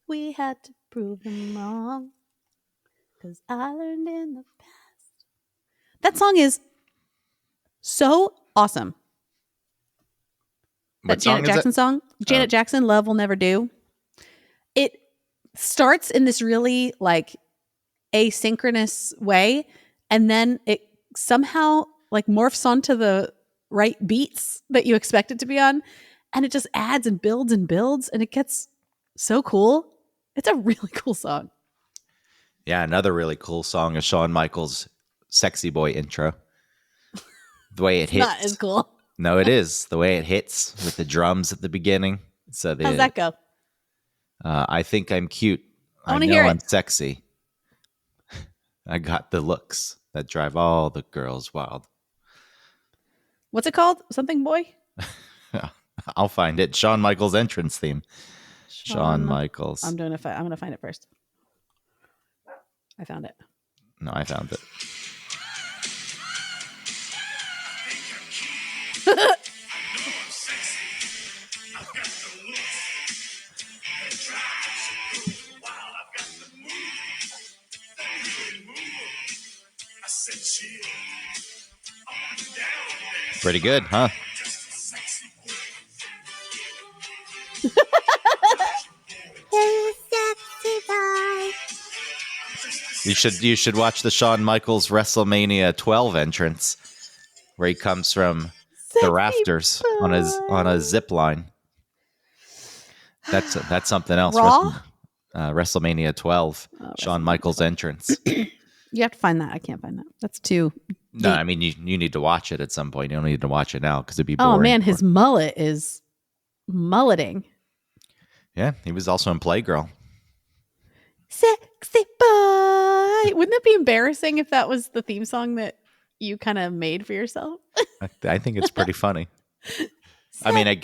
we had to prove them wrong. Because I learned in the past. That song is so awesome. What That Janet Jackson song. Janet Jackson, Love Will Never Do. It starts in this really like asynchronous way, and then it somehow like morphs onto the right beats that you expect it to be on, and it just adds and builds, and it gets so cool. It's a really cool song. Yeah, another really cool song is Shawn Michaels' Sexy Boy intro. The way it hits. Not as cool. No, it is. The way it hits with the drums at the beginning. So How's that go? I think I'm cute. I know I'm sexy. I got the looks that drive all the girls wild. What's it called? Something Boy? I'll find it. Shawn Michaels' entrance theme. Shawn Michaels. I'm going to find it first. I found it. No, I found it. Pretty good, huh? You should watch the Shawn Michaels WrestleMania 12 entrance, where he comes from the rafters on a zip line. That's something else. Raw? WrestleMania 12, Shawn Michaels entrance. You have to find that. I can't find that. That's too deep. No, I mean you need to watch it at some point. You don't need to watch it now because it'd be boring. Oh man, his mullet is mulleting. Yeah, he was also in Playgirl. Sexy boy. Wouldn't it be embarrassing if that was the theme song that you kind of made for yourself? I think it's pretty funny. I mean, I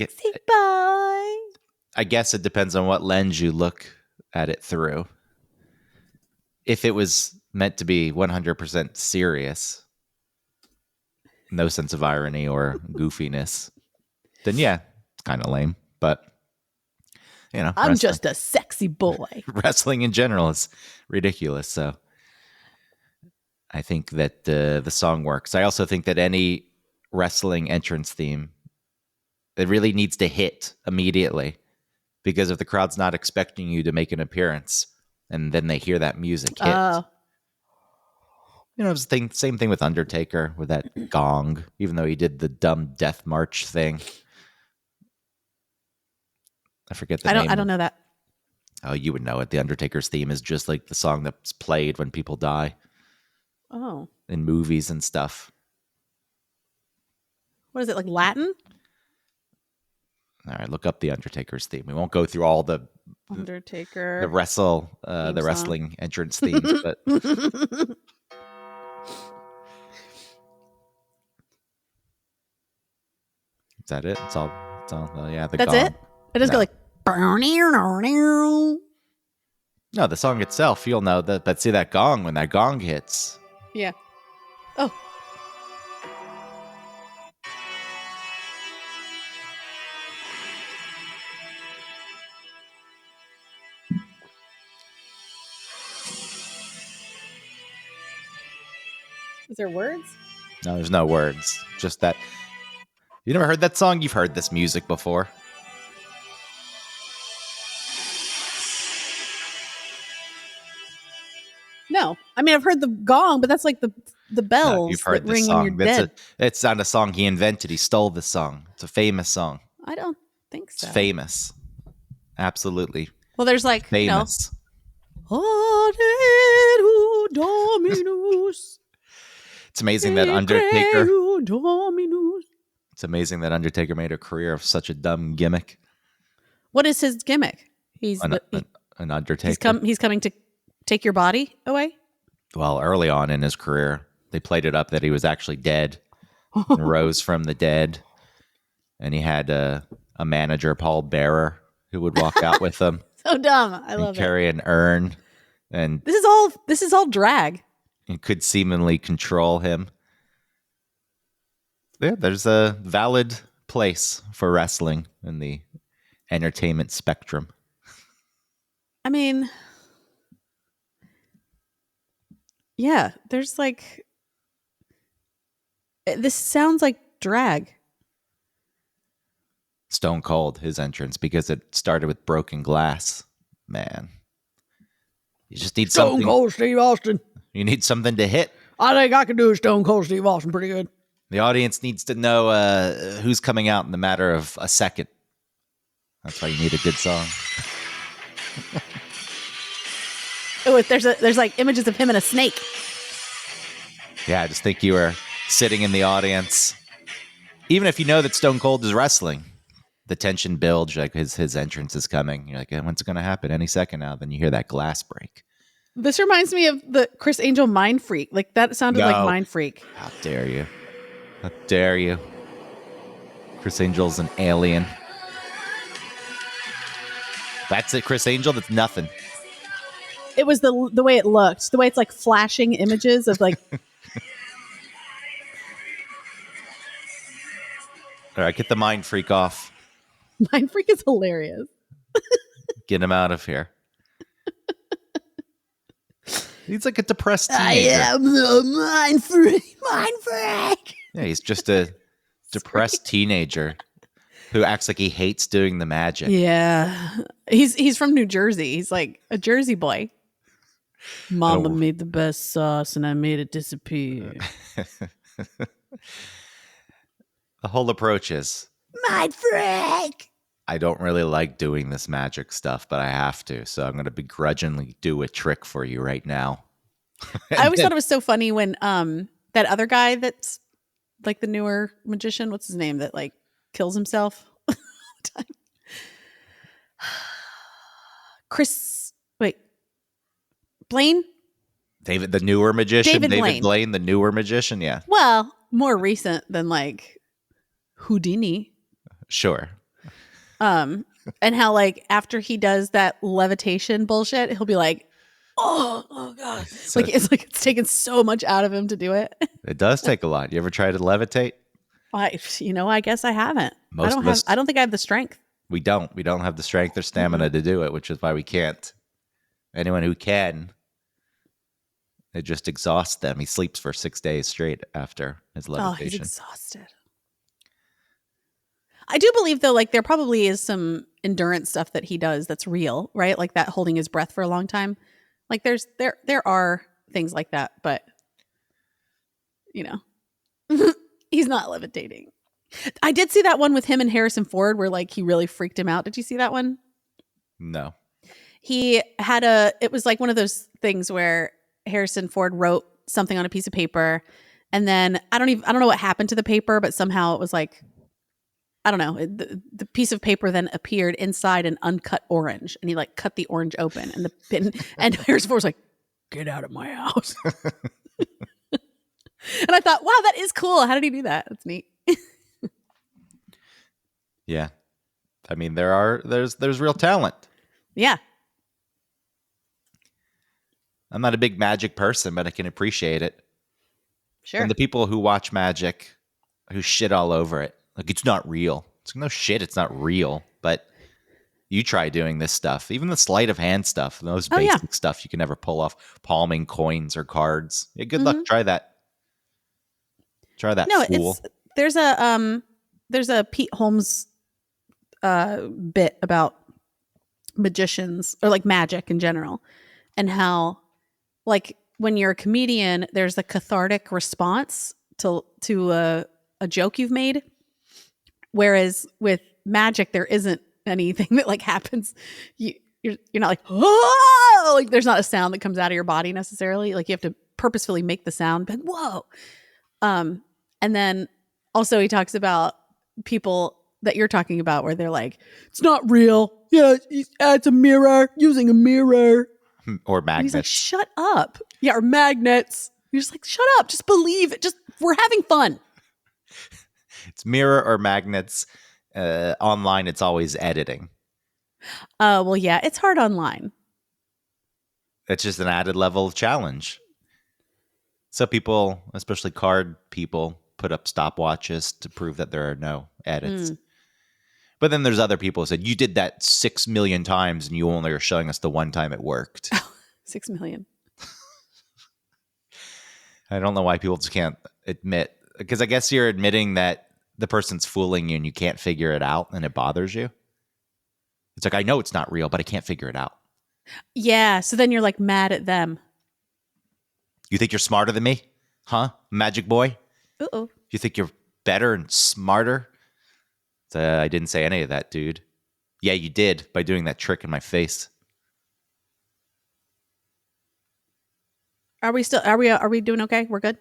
guess it depends on what lens you look at it through. If it was meant to be 100% serious, no sense of irony or goofiness, then yeah, it's kind of lame. But you know, I'm just a sexy boy. Wrestling in general is ridiculous. So I think that the song works. I also think that any wrestling entrance theme, it really needs to hit immediately, because if the crowd's not expecting you to make an appearance and then they hear that music hit, you know, it's the same thing with Undertaker with that gong, even though he did the dumb death march thing. I forget the name. I don't know that. Oh, you would know it. The Undertaker's theme is just like the song that's played when people die. Oh. In movies and stuff. What is it, like Latin? All right, look up the Undertaker's theme. We won't go through all the Undertaker, the wrestling entrance themes, but is that it? It's all yeah. That's gong. It. It does go like. No, the song itself, you'll know that. But see that gong when that gong hits. Yeah. Oh. Is there words? No, there's no words. Just that. You never heard that song? You've heard this music before. No, I mean I've heard the gong, but that's like the bells. No, you've heard that ring song. When you're dead. It's not a song he invented. He stole the song. It's a famous song. I don't think so. It's famous. Absolutely. Well, there's like famous. Dominus. It's amazing that Undertaker. It's amazing that Undertaker made a career of such a dumb gimmick. What is his gimmick? He's an Undertaker. He's coming to take your body away? Well, early on in his career, they played it up that he was actually dead and rose from the dead. And he had a manager, Paul Bearer, who would walk out with him. So dumb. I love it. Carry an urn. And this is all drag. And could seemingly control him. Yeah, there's a valid place for wrestling in the entertainment spectrum. I mean, yeah, there's like this sounds like drag. Stone Cold, his entrance, because it started with broken glass. Man, you just need Stone something. Cold Steve Austin. You need something to hit. I think I can do a Stone Cold Steve Austin pretty good. The audience needs to know who's coming out in the matter of a second. That's why you need a good song. Oh, there's like images of him and a snake. Yeah, I just think you were sitting in the audience. Even if you know that Stone Cold is wrestling, the tension builds. Like his entrance is coming. You're like, when's it going to happen? Any second now. Then you hear that glass break. This reminds me of the Chris Angel Mind Freak. Like that sounded like Mind Freak. How dare you? How dare you? Chris Angel's an alien. That's it, Chris Angel? That's nothing. It was the way it looked. The way it's like flashing images of like... All right, get the Mind Freak off. Mind Freak is hilarious. Get him out of here. He's like a depressed teenager. I am the Mind Freak. Mind Freak. Yeah, he's just a depressed teenager who acts like he hates doing the magic. Yeah. He's from New Jersey. He's like a Jersey boy. Mama made the best sauce and I made it disappear. The whole approach is, Mind Freak. I don't really like doing this magic stuff, but I have to. So I'm going to begrudgingly do a trick for you right now. I always thought it was so funny when that other guy that's like the newer magician, what's his name, that like kills himself all the time. Blaine? David, the newer magician. David Blaine, the newer magician. Yeah. Well, more recent than like Houdini. Sure. And how like after he does that levitation bullshit, he'll be like, oh god. So like it's taken so much out of him to do it. it does take a lot. You ever try to levitate? I guess I haven't. Most of us, I don't think I have the strength. We don't have the strength or stamina to do it, which is why we can't. Anyone who can, it just exhausts them. He sleeps for 6 days straight after his levitation. Oh, he's exhausted. I do believe though, like there probably is some endurance stuff that he does that's real, right? Like that holding his breath for a long time. Like there are things like that, but you know, he's not levitating. I did see that one with him and Harrison Ford where like he really freaked him out. Did you see that one? No. He had it was like one of those things where Harrison Ford wrote something on a piece of paper and then I don't know what happened to the paper, but somehow it was like, I don't know, the piece of paper then appeared inside an uncut orange and he like cut the orange open and the pin and Harrison Ford was like, get out of my house. And I thought, wow, that is cool. How did he do that? That's neat. Yeah. I mean, there's real talent. Yeah. I'm not a big magic person, but I can appreciate it. Sure. And the people who watch magic, who shit all over it, like it's not real. It's no shit, it's not real. But you try doing this stuff, even the sleight of hand stuff, those basic stuff you can never pull off, palming coins or cards. Yeah, good luck. Try that. Try that. No, fool. There's a Pete Holmes bit about magicians or like magic in general and how like when you're a comedian there's a cathartic response to a joke you've made, whereas with magic there isn't anything that like happens. You're not like, oh, like there's not a sound that comes out of your body necessarily. Like you have to purposefully make the sound like whoa. And then also he talks about people that you're talking about where they're like, it's not real. Yeah, it's a mirror, using a mirror. Or And magnets. he's like, shut up. Yeah, or magnets. You're just like, shut up. Just believe it. Just, we're having fun. It's mirror or magnets. Online, it's always editing. Well, yeah, it's hard online. It's just an added level of challenge. So people, especially card people, put up stopwatches to prove that there are no edits. But then there's other people who said, you did that 6 million times and you only are showing us the one time it worked. 6 million. I don't know why people just can't admit, because I guess you're admitting that the person's fooling you and you can't figure it out and it bothers you. It's like, I know it's not real, but I can't figure it out. Yeah. So then you're like mad at them. You think you're smarter than me? Huh? Magic boy? Uh-oh. You think you're better and smarter? I didn't say any of that, dude. Yeah, you did by doing that trick in my face. Are we doing okay? We're good?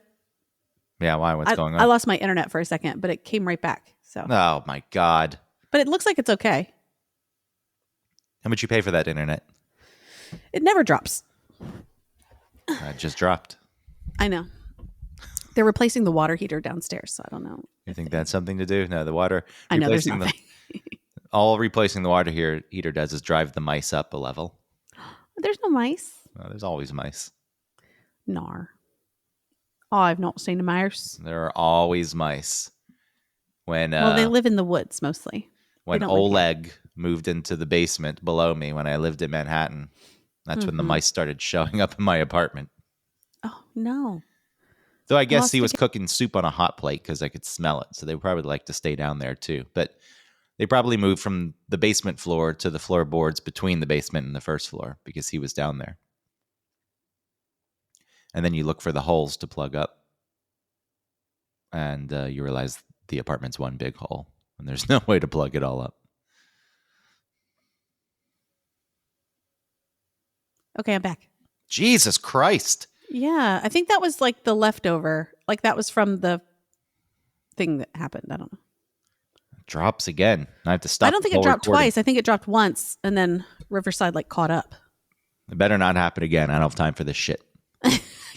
Yeah, why? What's going on? I lost my internet for a second, but it came right back. So. Oh my God. But it looks like it's okay. How much you pay for that internet? It never drops. It just dropped. I know. They're replacing the water heater downstairs, so I don't know. You think that's something to do? No, the water. I know there's replacing nothing. all replacing the water heater does is drive the mice up a level. There's no mice. Oh, there's always mice. Nar. Oh, I've not seen a mouse. There are always mice. When Well, they live in the woods mostly. when don't live Oleg moved into the basement below me when I lived in Manhattan, that's when the mice started showing up in my apartment. Oh, no. Though I guess Lost he was again. cooking soup on a hot plate because I could smell it. So they would probably like to stay down there too. But they probably moved from the basement floor to the floorboards between the basement and the first floor because he was down there. And then you look for the holes to plug up. And you realize the apartment's one big hole. And there's no way to plug it all up. Okay, I'm back. Jesus Christ. Yeah, I think that was like the leftover. Like that was from the thing that happened. I don't know. Drops again. I have to stop. I don't think the it whole dropped recording. twice. I think it dropped once, and then Riverside like caught up. It better not happen again. I don't have time for this shit.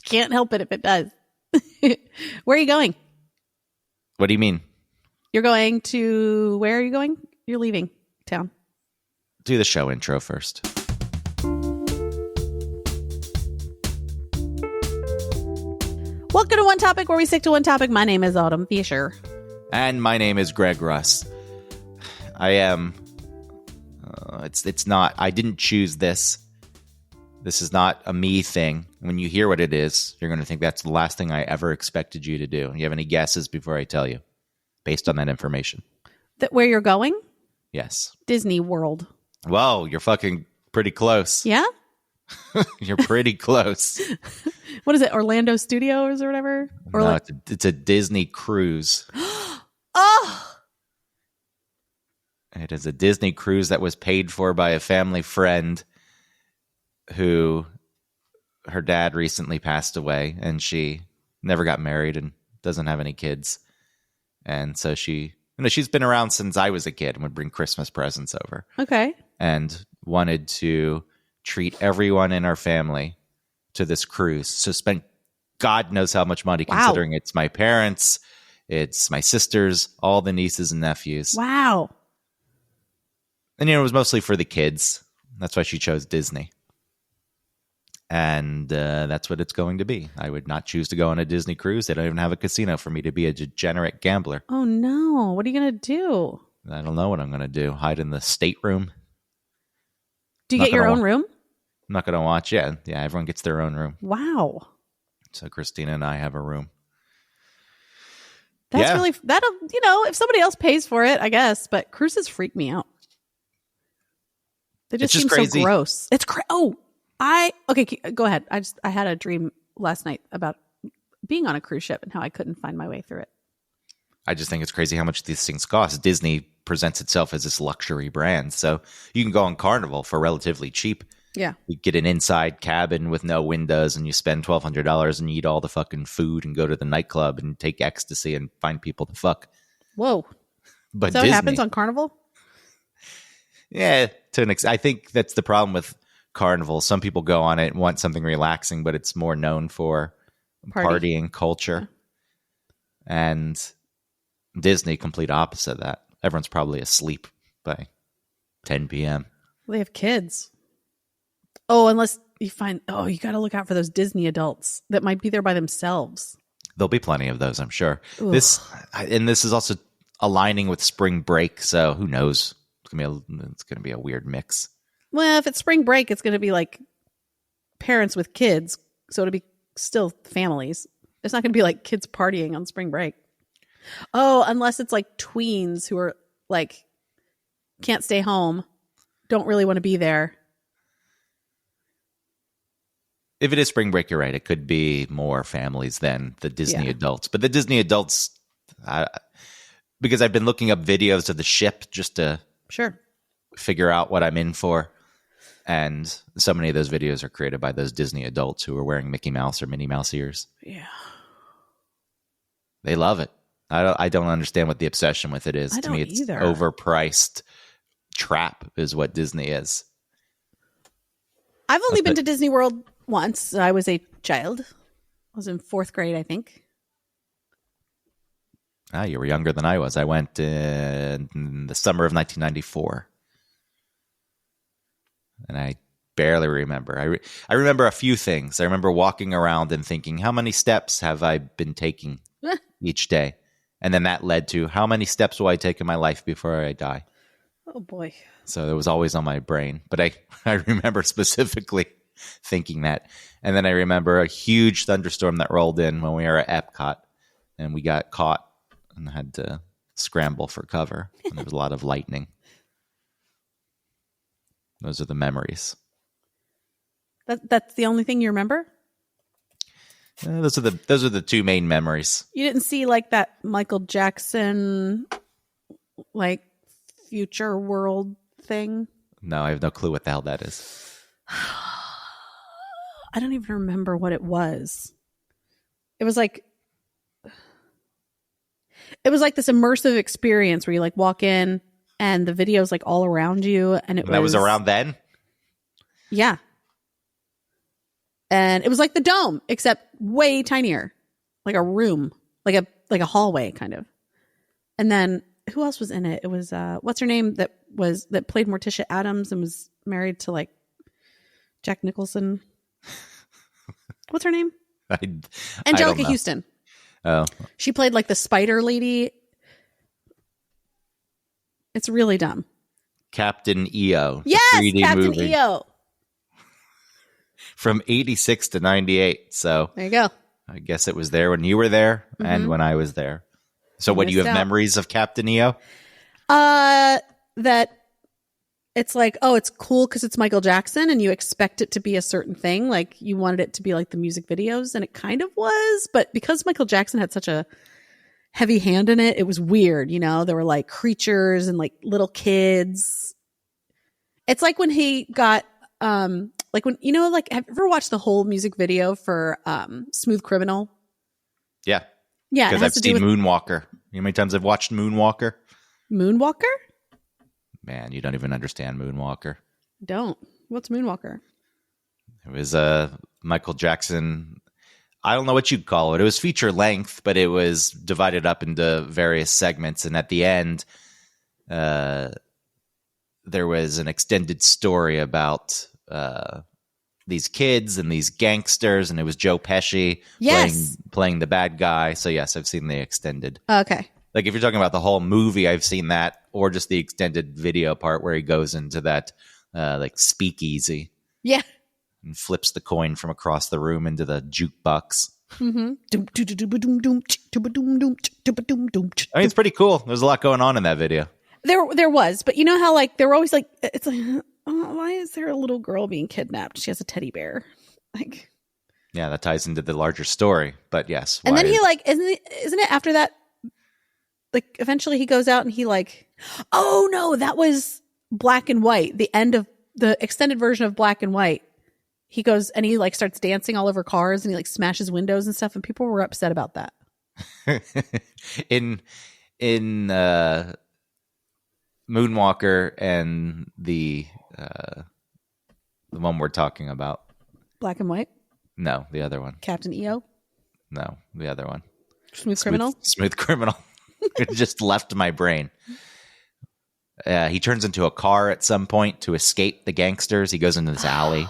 Can't help it if it does. Where are you going? What do you mean? You're going to where are you going? You're leaving town. Do the show intro first. Welcome to One Topic, where we stick to one topic. My name is Autumn Fisher. And my name is Greg Russ. I am. It's not. I didn't choose this. This is not a me thing. When you hear what it is, you're going to think that's the last thing I ever expected you to do. You have any guesses before I tell you, based on that information? That where you're going? Yes. Disney World. Whoa, you're fucking pretty close. Yeah. You're pretty close. What is it? Orlando Studios or whatever? Or No, like, it's a Disney cruise. oh, It is a Disney cruise that was paid for by a family friend who her dad recently passed away and she never got married and doesn't have any kids. And so she's been around since I was a kid and would bring Christmas presents over okay. and wanted to treat everyone in our family to this cruise. So spent God knows how much money, Wow. considering it's my parents, it's my sisters, all the nieces and nephews. Wow. And, it was mostly for the kids. That's why she chose Disney. And that's what it's going to be. I would not choose to go on a Disney cruise. They don't even have a casino for me to be a degenerate gambler. Oh no. What are you going to do? I don't know what I'm going to do. Hide in the stateroom. Do you Not get your gonna own room? I'm not going to watch. Yeah, everyone gets their own room. Wow. So Christina and I have a room. That's Yeah. really, that'll, if somebody else pays for it, I guess, but cruises freak me out. They just It's just seem crazy. so gross. It's okay, go ahead. I had a dream last night about being on a cruise ship and how I couldn't find my way through it. I just think it's crazy how much these things cost. Disney presents itself as this luxury brand. So you can go on Carnival for relatively cheap. Yeah. You get an inside cabin with no windows and you spend $1,200 and you eat all the fucking food and go to the nightclub and take ecstasy and find people to fuck. Whoa. But So Disney, it happens on Carnival? yeah, to an extent. I think that's the problem with Carnival. Some people go on it and want something relaxing, but it's more known for Party. partying culture. And Disney, complete opposite of that. Everyone's probably asleep by 10 p.m. They have kids. Oh, unless you you got to look out for those Disney adults that might be there by themselves. There'll be plenty of those, I'm sure. Ugh. This is also aligning with spring break, so who knows? It's gonna be a weird mix. Well, if it's spring break, it's going to be like parents with kids, so it'll be still families. It's not going to be like kids partying on spring break. Oh, unless it's like tweens who are like can't stay home, don't really want to be there. If it is spring break, you're right. It could be more families than the Disney adults. But the Disney adults, because I've been looking up videos of the ship just to figure out what I'm in for. And so many of those videos are created by those Disney adults who are wearing Mickey Mouse or Minnie Mouse ears. Yeah. They love it. I don't understand what the obsession with it is. To me, it's overpriced trap is what Disney is. I've only been to Disney World once. I was a child. I was in 4th grade, I think. You were younger than I was. I went in the summer of 1994. And I barely remember. I remember a few things. I remember walking around and thinking, how many steps have I been taking each day? And then that led to, how many steps will I take in my life before I die? Oh, boy. So it was always on my brain. But I remember specifically thinking that. And then I remember a huge thunderstorm that rolled in when we were at Epcot. And we got caught and had to scramble for cover. And there was a lot of lightning. Those are the memories. That's the only thing you remember? Those are the two main memories. You didn't see like that Michael Jackson like future world thing? No, I have no clue what the hell that is. I don't even remember what it was. It was like this immersive experience where you like walk in and the video's like all around you, and that was around then? Yeah. And it was like the Dome, except way tinier. Like a room. Like a hallway kind of. And then who else was in it? It was what's her name that played Morticia Adams and was married to like Jack Nicholson. What's her name? Angelica Houston. Oh. She played like the spider lady. It's really dumb. Captain EO. Yes, 3D Captain movie. EO. From 86 to 98. So there you go. I guess it was there when you were there and when I was there. So what do you have memories of Captain EO? That it's like, oh, it's cool because it's Michael Jackson and you expect it to be a certain thing. Like you wanted it to be like the music videos, and it kind of was. But because Michael Jackson had such a heavy hand in it, it was weird. You know, there were like creatures and like little kids. It's like when he got, like when, you know, like have you ever watched the whole music video for Smooth Criminal? Yeah. Yeah. Because I've seen Moonwalker. You know how many times I've watched Moonwalker? Moonwalker? Man, you don't even understand Moonwalker. Don't. What's Moonwalker? It was Michael Jackson. I don't know what you'd call it. It was feature length, but it was divided up into various segments. And at the end, there was an extended story about these kids and these gangsters, and it was Joe Pesci playing the bad guy. So yes, I've seen the extended. Okay. Like if you're talking about the whole movie, I've seen that, or just the extended video part where he goes into that like speakeasy. Yeah. And flips the coin from across the room into the jukebox. Mm-hmm. I mean, it's pretty cool. There's a lot going on in that video. There was, but you know how like they were always like, it's like, oh, why is there a little girl being kidnapped? She has a teddy bear. Like, yeah, that ties into the larger story. But yes, and then he like isn't it after that? Like eventually he goes out and he like, oh no, that was Black and White. The end of the extended version of Black and White. He goes and he like starts dancing all over cars and he like smashes windows and stuff, and people were upset about that. in Moonwalker and the one we're talking about. Black and White? No, the other one. Captain EO? No, the other one. Smooth Criminal? Smooth Criminal. It just left my brain. He turns into a car at some point to escape the gangsters. He goes into this alley.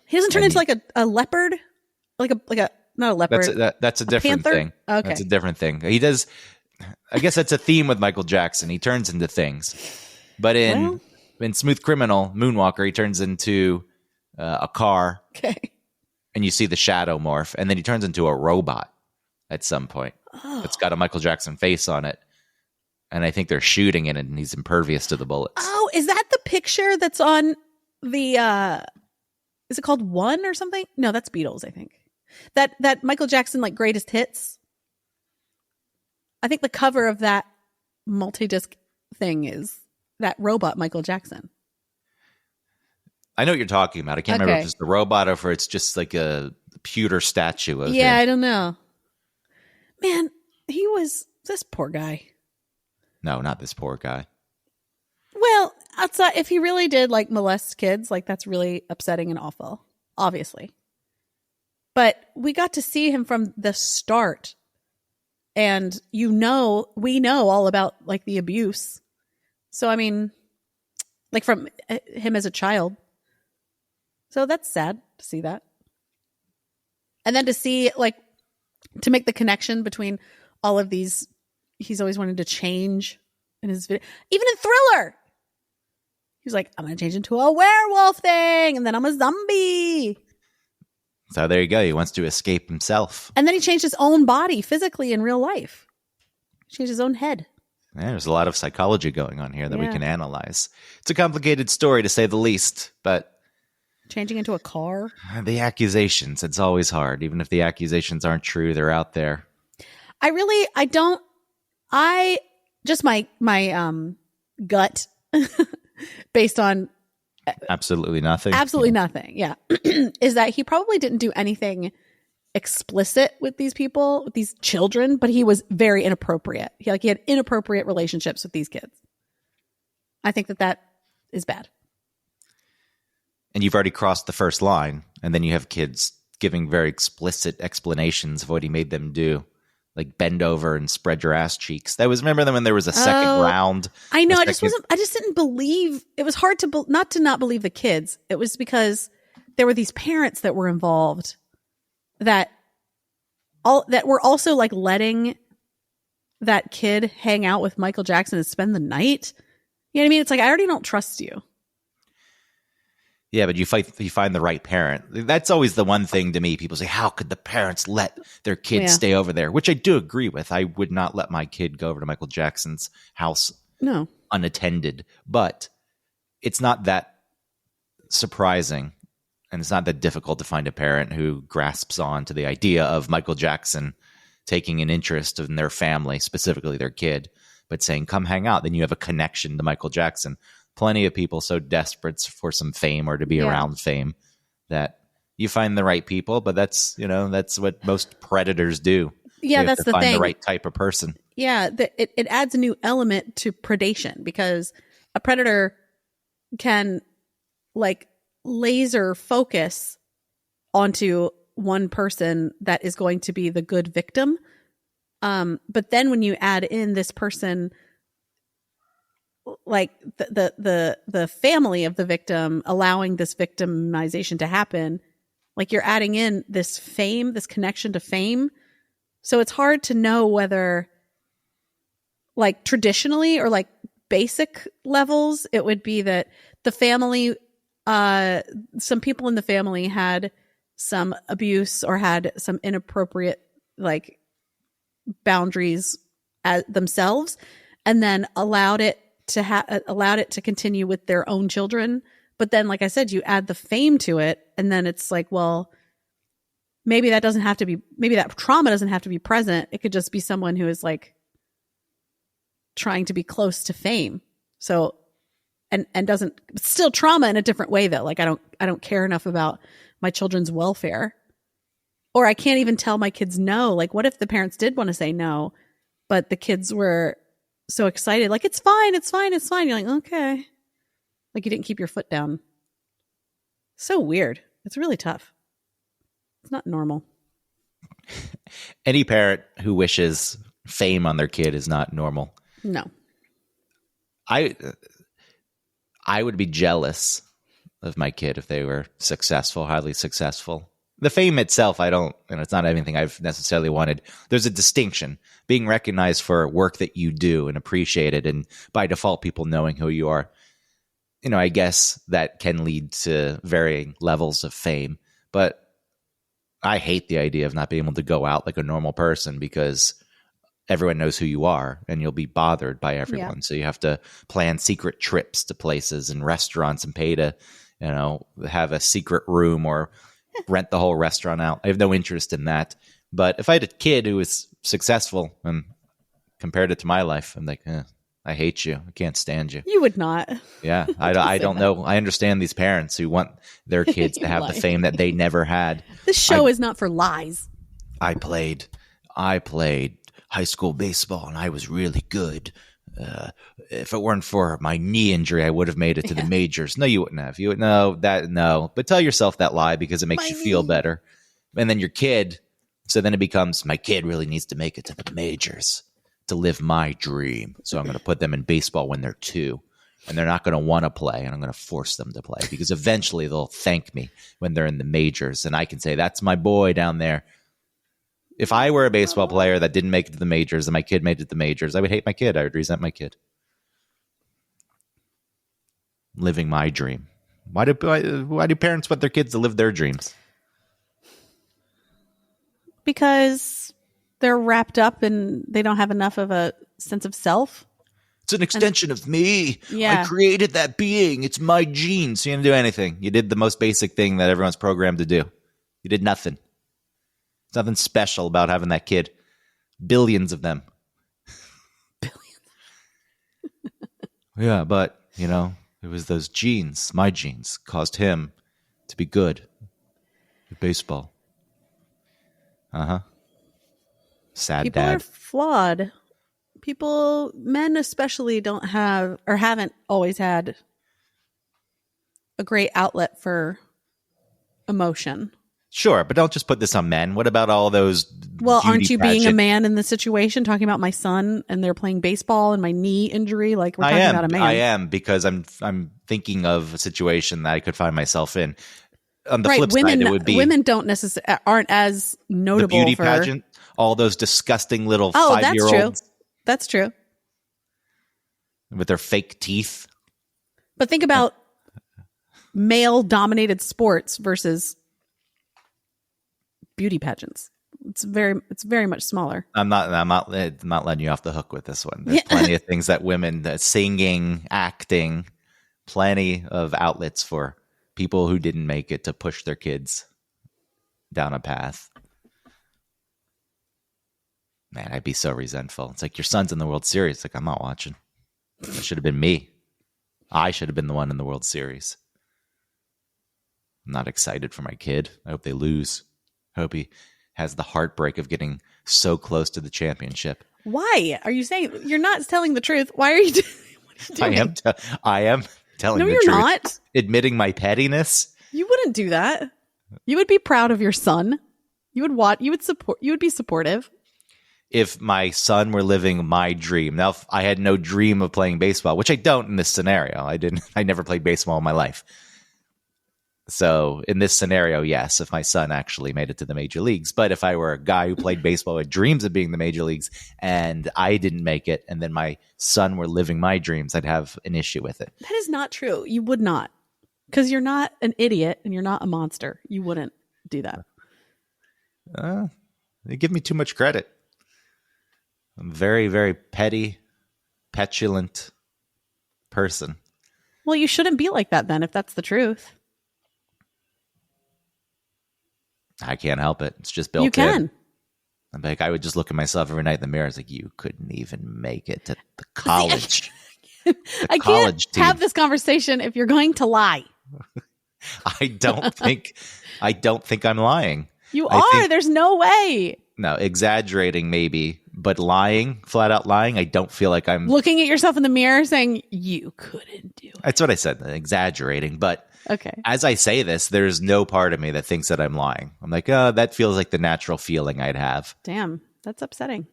He doesn't turn into like a leopard? Like a not a leopard. That's a different panther? thing. Okay. That's a different thing. He does. I guess that's a theme with Michael Jackson. He turns into things. But in Smooth Criminal, Moonwalker, he turns into a car. Okay. And you see the shadow morph. And then he turns into a robot at some point. Oh. It's got a Michael Jackson face on it. And I think they're shooting it, and he's impervious to the bullets. Oh, is that the picture that's on the is it called One or something? No, that's Beatles, I think. That Michael Jackson like greatest hits. I think the cover of that multi-disc thing is that robot Michael Jackson. I know what you're talking about. I can't remember if it's the robot or if it's just like a pewter statue of him. I don't know. Man, he was this poor guy. No, not this poor guy. Well, outside, if he really did like molest kids, like that's really upsetting and awful, obviously. But we got to see him from the start. And we know all about like the abuse. So, I mean, like from him as a child. So that's sad to see that. And then to see like, to make the connection between all of these, he's always wanted to change in his video. Even in Thriller, he's like, I'm going to change into a werewolf thing, and then I'm a zombie. So there you go. He wants to escape himself. And then he changed his own body physically in real life. He changed his own head. Yeah, there's a lot of psychology going on here that we can analyze. It's a complicated story to say the least, but changing into a car. The accusations, it's always hard. Even if the accusations aren't true, they're out there. My gut based on absolutely nothing. Absolutely nothing. Yeah. Is that he probably didn't do anything explicit with these people, with these children, but he was very inappropriate. He had inappropriate relationships with these kids. I think that is bad. And you've already crossed the first line, and then you have kids giving very explicit explanations of what he made them do, like bend over and spread your ass cheeks. Remember them when there was a second round. I know. I just didn't believe. It was hard to not believe the kids. It was because there were these parents that were involved that were also like letting that kid hang out with Michael Jackson and spend the night. You know what I mean? It's like, I already don't trust you. Yeah, but you find the right parent. That's always the one thing to me. People say, how could the parents let their kids stay over there? Which I do agree with. I would not let my kid go over to Michael Jackson's house unattended. But it's not that surprising, and it's not that difficult to find a parent who grasps on to the idea of Michael Jackson taking an interest in their family, specifically their kid, but saying, come hang out. Then you have a connection to Michael Jackson. Plenty of people so desperate for some fame or to be around fame that you find the right people, but that's what most predators do. Yeah, that's the thing. Find the right type of person. Yeah, it adds a new element to predation because a predator can like laser focus onto one person that is going to be the good victim. But then when you add in this person, like the family of the victim, allowing this victimization to happen, like you're adding in this fame, this connection to fame. So it's hard to know whether like traditionally or like basic levels, it would be that the family, some people in the family had some abuse or had some inappropriate like boundaries themselves, and then allowed it to continue with their own children. But then, like I said, you add the fame to it, and then it's like, well, maybe that trauma doesn't have to be present. It could just be someone who is like trying to be close to fame. So, and doesn't, still trauma in a different way though. Like I don't care enough about my children's welfare, or I can't even tell my kids no. Like what if the parents did want to say no, but the kids were so excited, like it's fine. You're like, okay. Like you didn't keep your foot down. So weird. It's really tough. It's not normal. Any parent who wishes fame on their kid is not normal. No. I would be jealous of my kid if they were successful, highly successful. The fame itself, I don't, it's not anything I've necessarily wanted. There's a distinction. Being recognized for work that you do and appreciated, and by default, people knowing who you are. I guess that can lead to varying levels of fame. But I hate the idea of not being able to go out like a normal person because everyone knows who you are and you'll be bothered by everyone. Yeah. So you have to plan secret trips to places and restaurants and pay to, have a secret room or rent the whole restaurant out. I have no interest in that. But if I had a kid who was successful and compared it to my life, I'm like, I hate you. I can't stand you. You would not. Yeah. I don't know. I understand these parents who want their kids to have the fame that they never had. This show is not for lies. I played high school baseball and I was really good. If it weren't for my knee injury, I would have made it to the majors. No, you wouldn't have. You would no. But tell yourself that lie because it makes you feel better. And then your kid, so then it becomes my kid really needs to make it to the majors to live my dream. So I'm going to put them in baseball when they're 2 and they're not going to want to play. And I'm going to force them to play because eventually they'll thank me when they're in the majors. And I can say, that's my boy down there. If I were a baseball player that didn't make it to the majors and my kid made it to the majors, I would hate my kid. I would resent my kid. Living my dream. Why do parents want their kids to live their dreams? Because they're wrapped up and they don't have enough of a sense of self. It's an extension of me. Yeah. I created that being. It's my genes. You didn't do anything. You did the most basic thing that everyone's programmed to do. You did nothing. There's nothing special about having that kid. Billions of them. Yeah, but, it was those genes, my genes, caused him to be good at baseball. Sad People dad. are flawed. Men especially don't have or haven't always had a great outlet for emotion. Sure, but don't just put this on men. What about all those? Well, aren't you being a man in the situation? Talking about my son and they're playing baseball and my knee injury, like we're talking about a man. I am because I'm thinking of a situation that I could find myself in. On the flip side, it would be women aren't as notable. The beauty pageant, all those disgusting little 5-year-olds. That's true. With their fake teeth. But think about male-dominated sports versus beauty pageants. It's very much smaller. I'm not letting you off the hook with this one. There's plenty of things that women, singing, acting, plenty of outlets for people who didn't make it to push their kids down a path. Man, I'd be so resentful. It's like your son's in the World Series. Like, I'm not watching. It should have been me. I should have been the one in the World Series. I'm not excited for my kid. I hope they lose. I hope he has the heartbreak of getting so close to the championship. Why? Are you saying you're not telling the truth? Why are you doing? I am telling the truth. No, you're not. Admitting my pettiness. You wouldn't do that. You would be proud of your son. You would be supportive. If my son were living my dream. Now, if I had no dream of playing baseball, which I don't in this scenario. I never played baseball in my life. So in this scenario, yes, if my son actually made it to the major leagues. But if I were a guy who played baseball with dreams of being in the major leagues and I didn't make it, and then my son were living my dreams, I'd have an issue with it. That is not true. You would not. Because you're not an idiot and you're not a monster. You wouldn't do that. They give me too much credit. I'm a very, very petty, petulant person. Well, you shouldn't be like that then, if that's the truth. I can't help it. It's just built in. You can. I'm like, I would just look at myself every night in the mirror. It's like, you couldn't even make it to the college. I can't have this conversation if you're going to lie. I don't think I'm lying. You are. There's no way. No, exaggerating maybe, but lying, flat out lying, I don't feel like I'm... Looking at yourself in the mirror saying, you couldn't do it. That's what I said, exaggerating. But okay. As I say this, there's no part of me that thinks that I'm lying. I'm like, oh, that feels like the natural feeling I'd have. Damn, that's upsetting.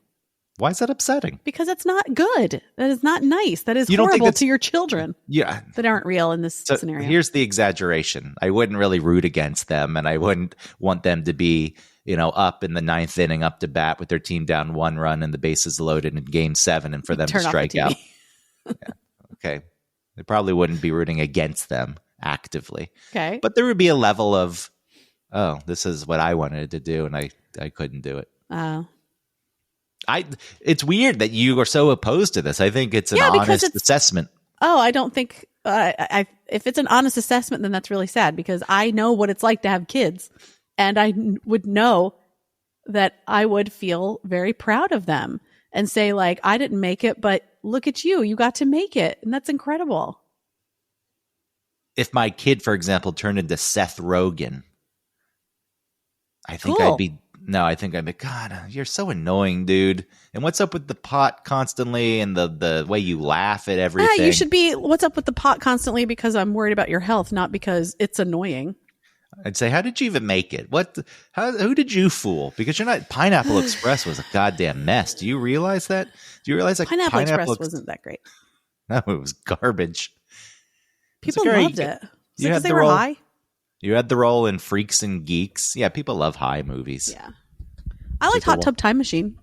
Why is that upsetting? Because that's not good. That is not nice. That is You don't think horrible that's- to your children Yeah. that aren't real in this So scenario. here's the exaggeration. I wouldn't really root against them, and I wouldn't want them to be, up in the ninth inning, up to bat with their team down 1 run and the bases loaded in game 7 and for them to Turn off the strike TV. out. Okay. I probably wouldn't be rooting against them actively. Okay. But there would be a level of, oh, this is what I wanted to do, and I couldn't do it. It's weird that you are so opposed to this. I think it's an honest assessment. Oh, I don't think if it's an honest assessment, then that's really sad because I know what it's like to have kids, and I would know that I would feel very proud of them and say, like, I didn't make it, but look at you, you got to make it, and that's incredible. If my kid, for example, turned into Seth Rogen, I think Cool. I'd be, God, you're so annoying, dude. And what's up with the pot constantly and the way you laugh at everything? You should be, what's up with the pot constantly because I'm worried about your health, not because it's annoying. I'd say, how did you even make it? Who did you fool? Because you're not, Pineapple Express was a goddamn mess. Do you realize that? Do you realize that Pineapple Express wasn't that great. No, it was garbage. People It's loved it. you Because had they the were role- high. You had the role in Freaks and Geeks. Yeah, people love high movies. Yeah. I liked Hot Tub Time Machine.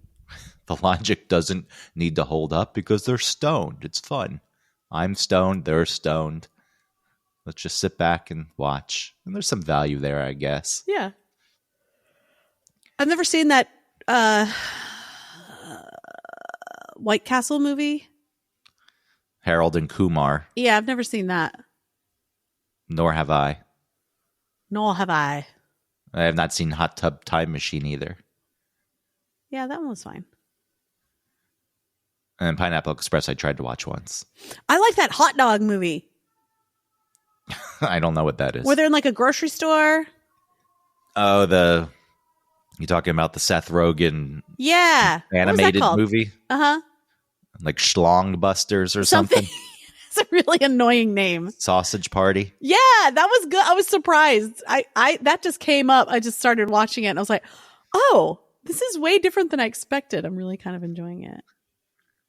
The logic doesn't need to hold up because they're stoned. It's fun. I'm stoned. They're stoned. Let's just sit back and watch. And there's some value there, I guess. Yeah. I've never seen that White Castle movie. Harold and Kumar, Yeah, I've never seen that. nor have I. Nor have I. I have not seen Hot Tub Time Machine either. Yeah, that one was fine. And Pineapple Express I tried to watch once. I like that hot dog movie I don't know what that is. where they're in like a grocery store. Oh, you talking about the Seth Rogen Yeah. What was that animated called? movie? Uh-huh. Like Schlong Busters or something? It's a really annoying name. Sausage Party? Yeah, that was good. I was surprised. I that just came up. I just started watching it and I was like, oh, this is way different than I expected. I'm really kind of enjoying it.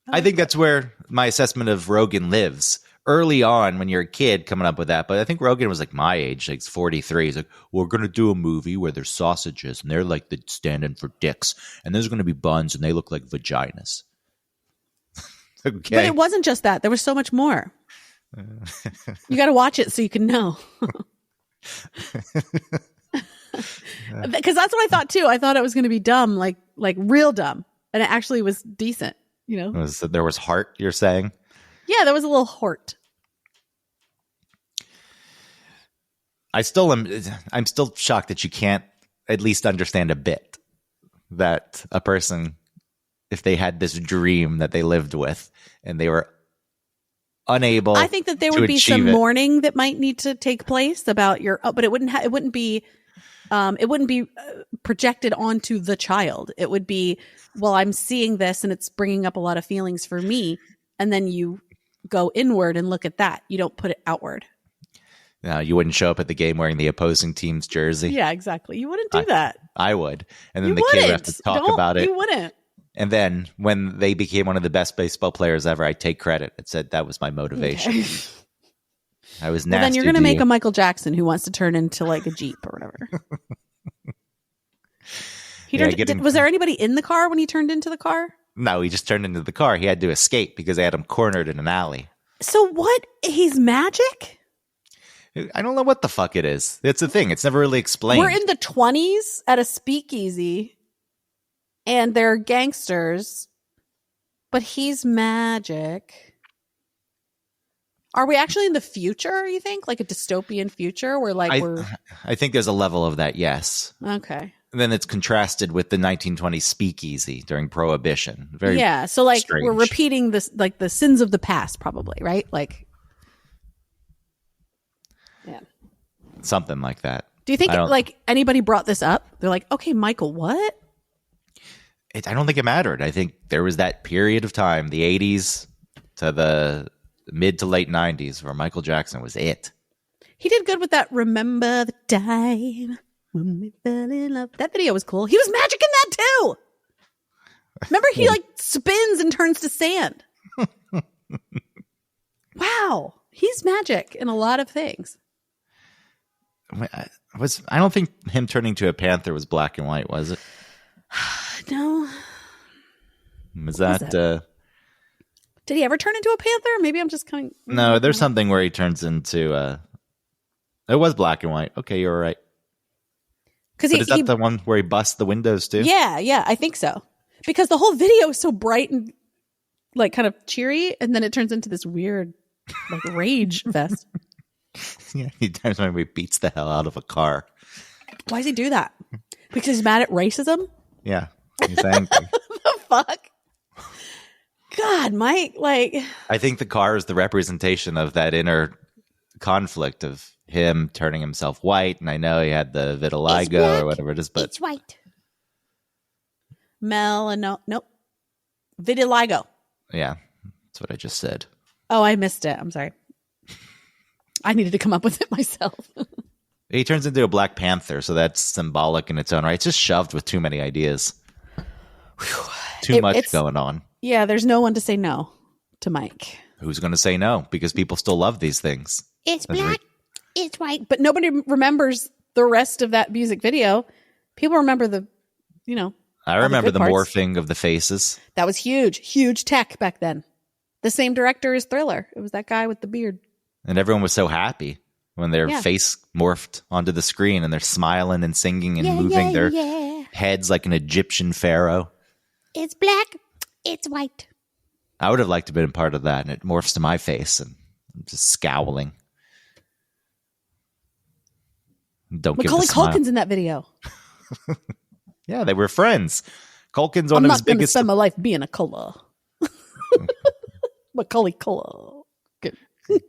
I think that's where my assessment of Rogan lives. Early on, when you're a kid coming up with that, but I think Rogan was like my age, like 43. He's like, we're going to do a movie where there's sausages and they're like the stand-in for dicks, and there's going to be buns and they look like vaginas. Okay. But it wasn't just that. There was so much more. You got to watch it so you can know. Because that's what I thought too. I thought it was going to be dumb, like real dumb, and it actually was decent. You know? There was heart, you're saying? Yeah, there was a little heart. I'm still shocked that you can't at least understand a bit that a person, if they had this dream that they lived with and they were unable, I think that there to would be some achieve it. mourning that might need to take place about your, but it wouldn't be projected onto the child. It would be, well, I'm seeing this and it's bringing up a lot of feelings for me, and then you go inward and look at that. You don't put it outward. You wouldn't show up at the game wearing the opposing team's jersey. Yeah, exactly. You wouldn't do that. I would. And then You the kid would have wouldn't. to talk about it. You wouldn't. And then when they became one of the best baseball players ever, I take credit. It said that was my motivation. Okay. I was nasty. Well, then you're going to make you. a Michael Jackson who wants to turn into like a Jeep or whatever. Was there anybody in the car when he turned into the car? No, he just turned into the car. He had to escape because they had him cornered in an alley. So what? He's magic? I don't know what the fuck it is. It's a thing. It's never really explained. We're in the 20s at a speakeasy and they're gangsters, but he's magic. Are we actually in the future, you think? Like a dystopian future where I think there's a level of that, yes. Okay. And then it's contrasted with the 1920s speakeasy during Prohibition. Very so like strange. we're repeating this, like the sins of the past, probably, right? Like, yeah. something like that. Do you think I don't- like anybody brought this up? They're like, okay, Michael, what? I don't think it mattered. I think there was that period of time, the 80s to the mid to late 90s, where Michael Jackson was it. He did good with that. Remember the time when we fell in love. That video was cool. He was magic in that too. Remember, he like spins and turns to sand. Wow. He's magic in a lot of things. I don't think him turning to a panther was black and white, was it? No. Was What that? was Did he ever turn into a panther? Maybe I'm just coming. No, there's something where he turns into. It was black and white. Okay, you're right. Because Is that the one where he busts the windows too? Yeah, I think so. Because the whole video is so bright and like kind of cheery, and then it turns into this weird like rage fest. Yeah, he times when he beats the hell out of a car. Why does he do that? Because he's mad at racism? Yeah, he's angry. The fuck? God, Mike, like... I think the car is the representation of that inner conflict of him turning himself white, and I know he had the vitiligo or whatever it is, but It's white. Nope. Vitiligo. yeah, that's what I just said. Oh, I missed it. I'm sorry. I needed to come up with it myself. He turns into a Black Panther, so that's symbolic in its own right. It's just shoved with too many ideas. Too much going on. Yeah, there's no one to say no to Mike. Who's going to say no? Because people still love these things. It's black. It's white. But nobody remembers the rest of that music video. People remember the, I remember the parts. morphing of the faces. That was huge. Huge tech back then. The same director as Thriller. It was that guy with the beard. And everyone was so happy when their face morphed onto the screen and they're smiling and singing and moving their heads like an Egyptian pharaoh. It's black. It's white. I would have liked to have been part of that, and it morphs to my face and I'm just scowling. Don't Macaulay give the smile. Culkin's in that video. Yeah, they were friends. Culkin's one I'm of not his going to biggest. spend my life being a color. Macaulay Culkin.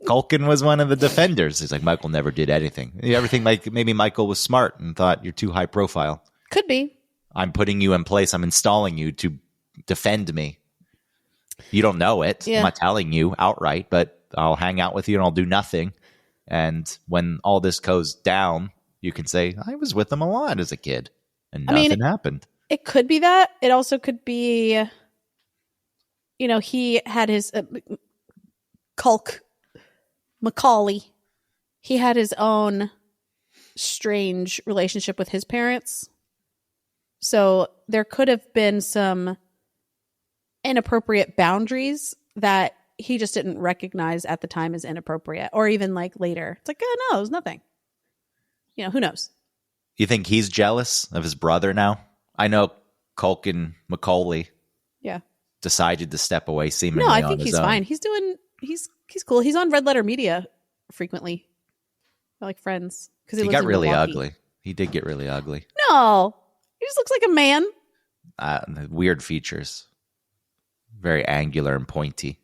Culkin was one of the defenders. He's like, Michael never did anything. You ever think like maybe Michael was smart and thought you're too high profile? Could be. I'm putting you in place. I'm installing you to defend me. You don't know it. Yeah. I'm not telling you outright, but I'll hang out with you and I'll do nothing. And when all this goes down, you can say, I was with him a lot as a kid and nothing happened. It could be that. It also could be, he had his Macaulay. He had his own strange relationship with his parents. So there could have been some inappropriate boundaries that he just didn't recognize at the time as inappropriate, or even like later. It's like, oh no, it was nothing. Who knows? You think he's jealous of his brother now? I know Culkin Macaulay decided to step away seemingly No, on I his think he's own. fine. He's cool. He's on Red Letter Media frequently. They're like friends. Because He got really ugly. He did get really ugly. No. He just looks like a man. Weird features. Very angular and pointy.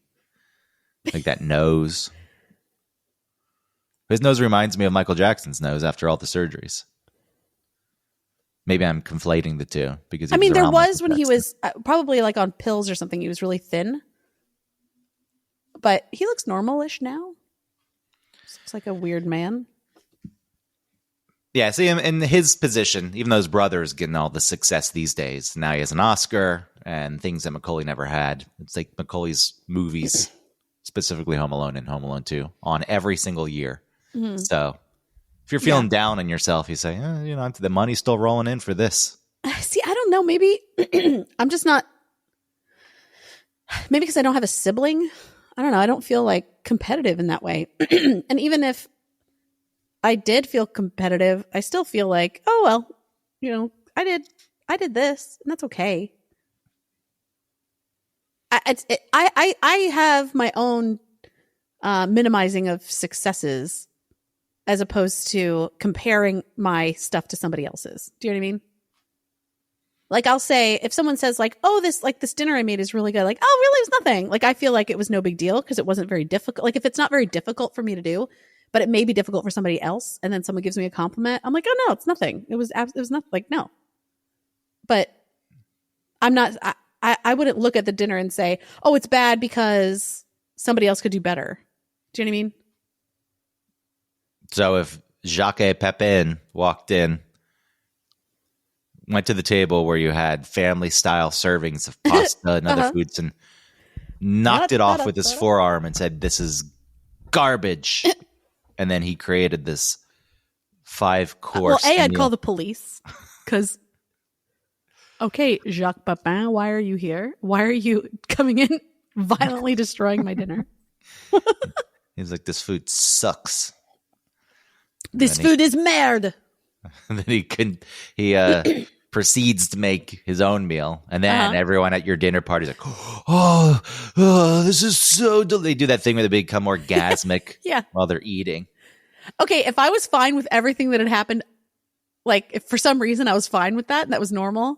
Like that nose. His nose reminds me of Michael Jackson's nose after all the surgeries. Maybe I'm conflating the two. Because there was when he was probably like on pills or something. He was really thin. But he looks normal-ish now. Just looks like a weird man. Yeah, see him in his position, even though his brother is getting all the success these days. Now he has an Oscar and things that Macaulay never had. It's like Macaulay's movies, specifically Home Alone and Home Alone 2, on every single year. Mm-hmm. So if you're feeling down on yourself, you say, the money's still rolling in for this. See, I don't know. Maybe I'm just not. Maybe because I don't have a sibling. I don't know. I don't feel like competitive in that way. And even if I did feel competitive, I still feel like, oh, well, I did this and that's okay. I have my own minimizing of successes as opposed to comparing my stuff to somebody else's. Do you know what I mean? Like I'll say, if someone says like, oh, this dinner I made is really good. Like, oh, really? It was nothing. Like, I feel like it was no big deal because it wasn't very difficult. Like if it's not very difficult for me to do, but it may be difficult for somebody else. And then someone gives me a compliment. I'm like, oh no, it's nothing. It was nothing. Like, no, but I'm not, I wouldn't look at the dinner and say, oh, it's bad because somebody else could do better. Do you know what I mean? So if Jacques Pepin walked in went to the table where you had family style servings of pasta and other Uh-huh. foods and knocked it off with his forearm and said, "This is garbage." And then he created this 5-course I'd meal. call the police because. Okay, Jacques Papin, why are you here? Why are you coming in violently destroying my dinner? He's like, "This food sucks." This food is merde. And then he proceeds to make his own meal, and then everyone at your dinner party is like, "Oh, this is so They do that thing where they become orgasmic Yeah. while they're eating. Okay, if I was fine with everything that had happened, like if for some reason I was fine with that and that was normal,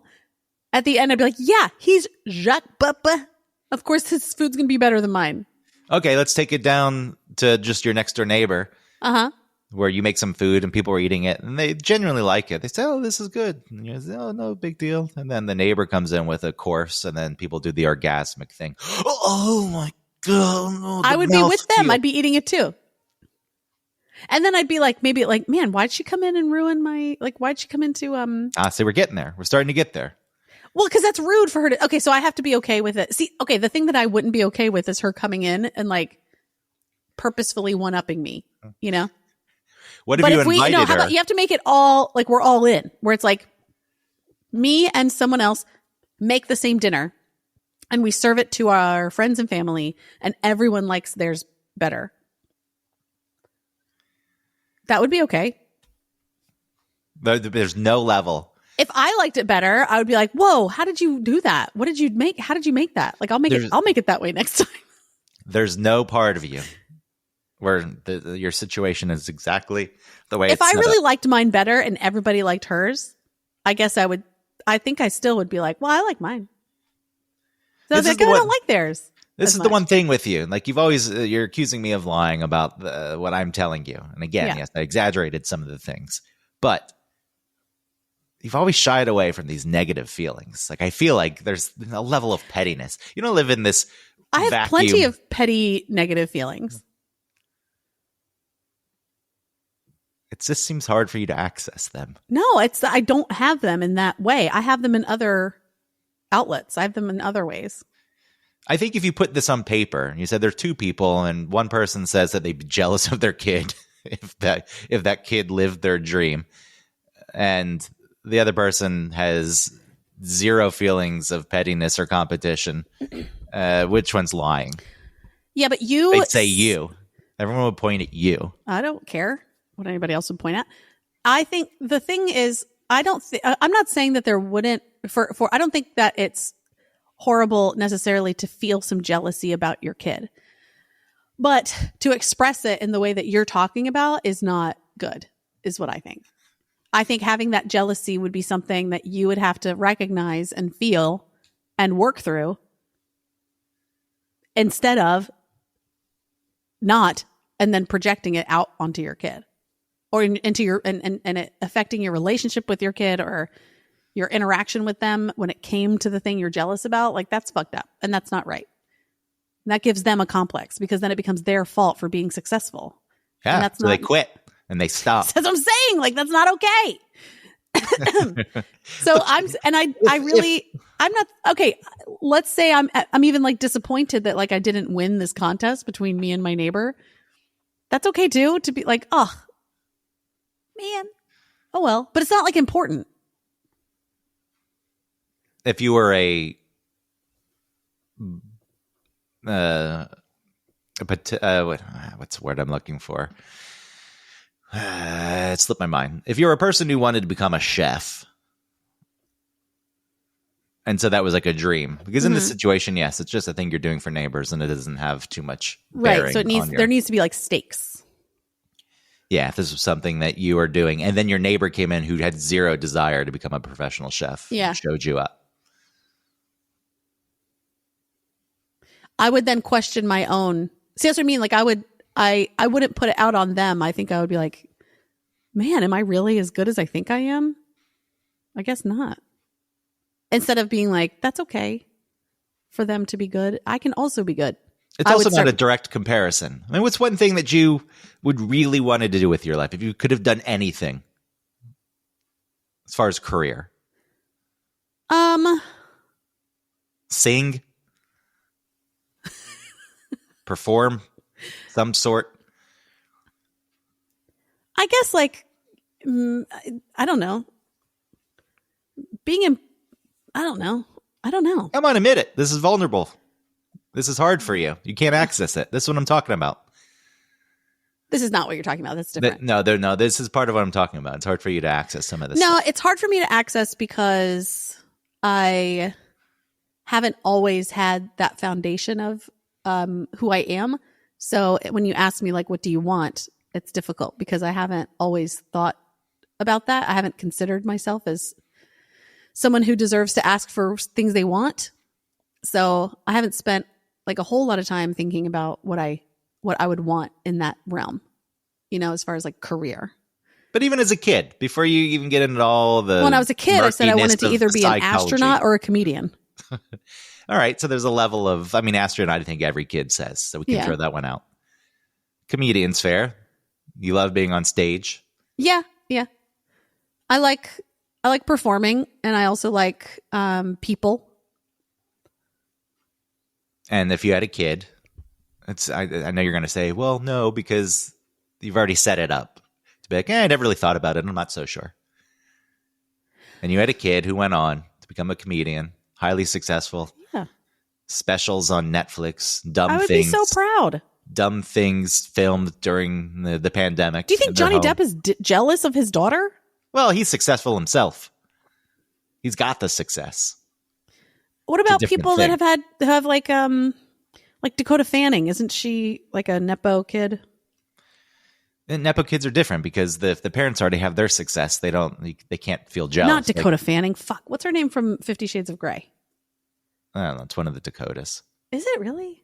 at the end I'd be like, yeah, he's Jacques Papa. Of course his food's going to be better than mine. Okay, let's take it down to just your next door neighbor, where you make some food and people are eating it and they genuinely like it. They say, "Oh, this is good." And you say, "Oh, no big deal." And then the neighbor comes in with a course, and then people do the orgasmic thing. "Oh my god!" No, I would be with them. I'd be eating it too. And then I'd be like, maybe like, man, why'd she come in and ruin my, like, why'd she come into, So we're getting there. We're starting to get there. well, because that's rude for her to, okay, so I have to be okay with it. See, okay, the thing that I wouldn't be okay with is her coming in and like purposefully one-upping me, you know? What if But you if we, invited no, how her? about you have to make it all, like we're all in, where it's like me and someone else make the same dinner and we serve it to our friends and family and everyone likes theirs better. That would be okay. There's no level. If I liked it better, I would be like, "Whoa, how did you do that? What did you make? How did you make that? Like, I'll make it that way next time." There's no part of you where your situation is exactly the way. If it's I set really up. liked mine better and everybody liked hers, I guess I would. I think I still would be like, "Well, I like mine." So I was This is like, the "I one- don't like theirs." This as is much. the one thing with you. Like you've always, you're accusing me of lying about what I'm telling you. And again, Yeah. yes, I exaggerated some of the things, but you've always shied away from these negative feelings. Like I feel like there's a level of pettiness. You don't live in this. I have vacuum. plenty of petty negative feelings. It just seems hard for you to access them. No, it's I don't have them in that way. I have them in other outlets. I have them in other ways. I think if you put this on paper and you said there's two people and one person says that they'd be jealous of their kid if that kid lived their dream, and the other person has zero feelings of pettiness or competition, which one's lying? Yeah, but you They'd say you. Everyone would point at you. I don't care what anybody else would point at. I think the thing is, I'm not saying that there wouldn't I don't think that it's horrible necessarily to feel some jealousy about your kid, but to express it in the way that you're talking about is not good, is what I think. I think having that jealousy would be something that you would have to recognize and feel and work through instead of not and then projecting it out onto your kid or into your and it affecting your relationship with your kid or your interaction with them when it came to the thing you're jealous about. Like that's fucked up and that's not right. And that gives them a complex because then it becomes their fault for being successable. Yeah, And that's so they not- quit and they stop. That's what I'm saying. Like that's not okay. So I'm not okay. Let's say I'm even like disappointed that like I didn't win this contest between me and my neighbor. That's okay too, to be like, oh man, oh well, but it's not like important. If you were what's the word I'm looking for? It slipped my mind. If you're a person who wanted to become a chef, and so that was like a dream, because in this situation, yes, it's just a thing you're doing for neighbors, and it doesn't have too much Right. bearing So there needs to be like stakes. Yeah, if this was something that you are doing, and then your neighbor came in who had zero desire to become a professional chef, Yeah. and showed you up. I would then question my own. See, that's what I mean. Like I wouldn't put it out on them. I think I would be like, man, am I really as good as I think I am? I guess not. Instead of being like, that's okay for them to be good. I can also be good. It's I also would not start- a direct comparison. I mean, what's one thing that you would really wanted to do with your life if you could have done anything as far as career? sing, perform some sort? I guess like I don't know. I don't know. Come on, admit it. This is vulnerable. This is hard for you. You can't access it. This is what I'm talking about. This is not what you're talking about. That's different. No, this is part of what I'm talking about. It's hard for you to access some of this No, stuff. it's hard for me to access because I haven't always had that foundation of who I am. So when you ask me, like, what do you want? It's difficult because I haven't always thought about that. I haven't considered myself as someone who deserves to ask for things they want. So I haven't spent like a whole lot of time thinking about what I would want in that realm, as far as like career. But even as a kid, before you even get into all the when I was a kid, I said I wanted to murkiness either of be an psychology. astronaut or a comedian. All right, so there's a level of, astronaut, I think every kid says, so we can Yeah. throw that one out. Comedian's fair. You love being on stage. Yeah. I like performing, and I also like people. And if you had a kid, I know you're going to say, well, no, because you've already set it up. To be like, I never really thought about it. I'm not so sure. And you had a kid who went on to become a comedian, highly successful. Yeah. Specials on Netflix, dumb I would things. be so proud. Dumb things filmed during the pandemic. Do you think in their Johnny home. Depp is jealous of his daughter? Well, he's successful himself. He's got the success. What about different people thing. that have like Dakota Fanning? Isn't she like a Nepo kid? And Nepo kids are different because if the parents already have their success, they can't feel jealous. Not Dakota Fanning. Fuck. What's her name from 50 Shades of Grey? I don't know. It's one of the Dakotas. Is it really?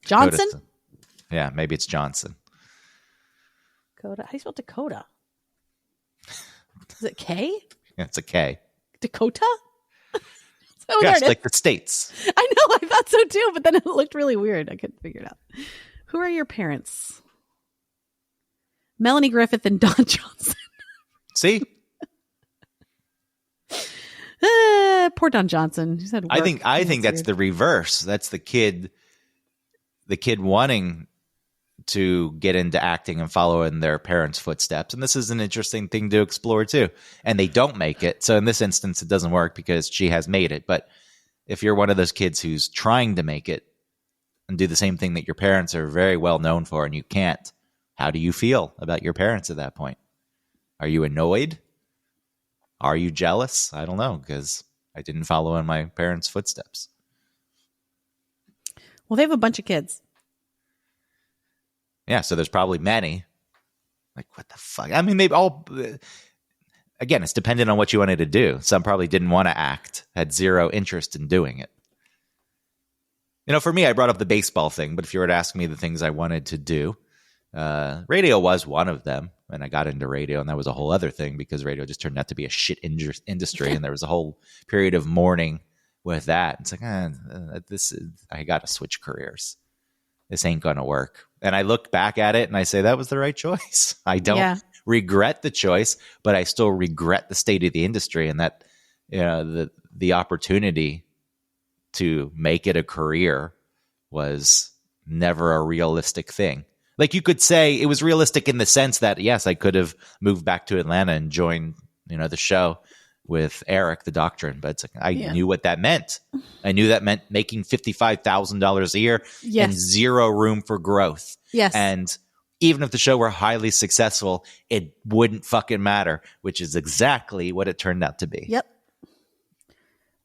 Johnson? Dakota. Yeah, maybe it's Johnson. Dakota. How do you spell Dakota? Is it K? Yeah, it's a K. Dakota? So Yeah, there it's it is. like the states. I know, I thought so too, but then it looked really weird. I couldn't figure it out. Who are your parents? Melanie Griffith and Don Johnson. See, Poor Don Johnson. He's had I work. think That's that's weird. the reverse. That's the kid wanting to get into acting and follow in their parents' footsteps. And this is an interesting thing to explore too. And they don't make it. So in this instance, it doesn't work because she has made it. But if you're one of those kids who's trying to make it and do the same thing that your parents are very well known for and you can't, how do you feel about your parents at that point? Are you annoyed? Are you jealous? I don't know, because I didn't follow in my parents' footsteps. Well, they have a bunch of kids. Yeah, so there's probably many. Like, what the fuck? I mean, maybe all. Again, it's dependent on what you wanted to do. Some probably didn't want to act, had zero interest in doing it. For me, I brought up the baseball thing, but if you were to ask me the things I wanted to do, radio was one of them. And I got into radio, and that was a whole other thing because radio just turned out to be a shit industry. And there was a whole period of mourning with that. It's like, I got to switch careers. This ain't going to work. And I look back at it and I say, that was the right choice. I don't regret the choice, but I still regret the state of the industry and that, the opportunity to make it a career was never a realistic thing. Like, you could say it was realistic in the sense that, yes, I could have moved back to Atlanta and joined, the show with Eric, the Doctrine. But it's like, I knew what that meant. I knew that meant making $55,000 a year and zero room for growth. Yes. And even if the show were highly successful, it wouldn't fucking matter, which is exactly what it turned out to be. Yep.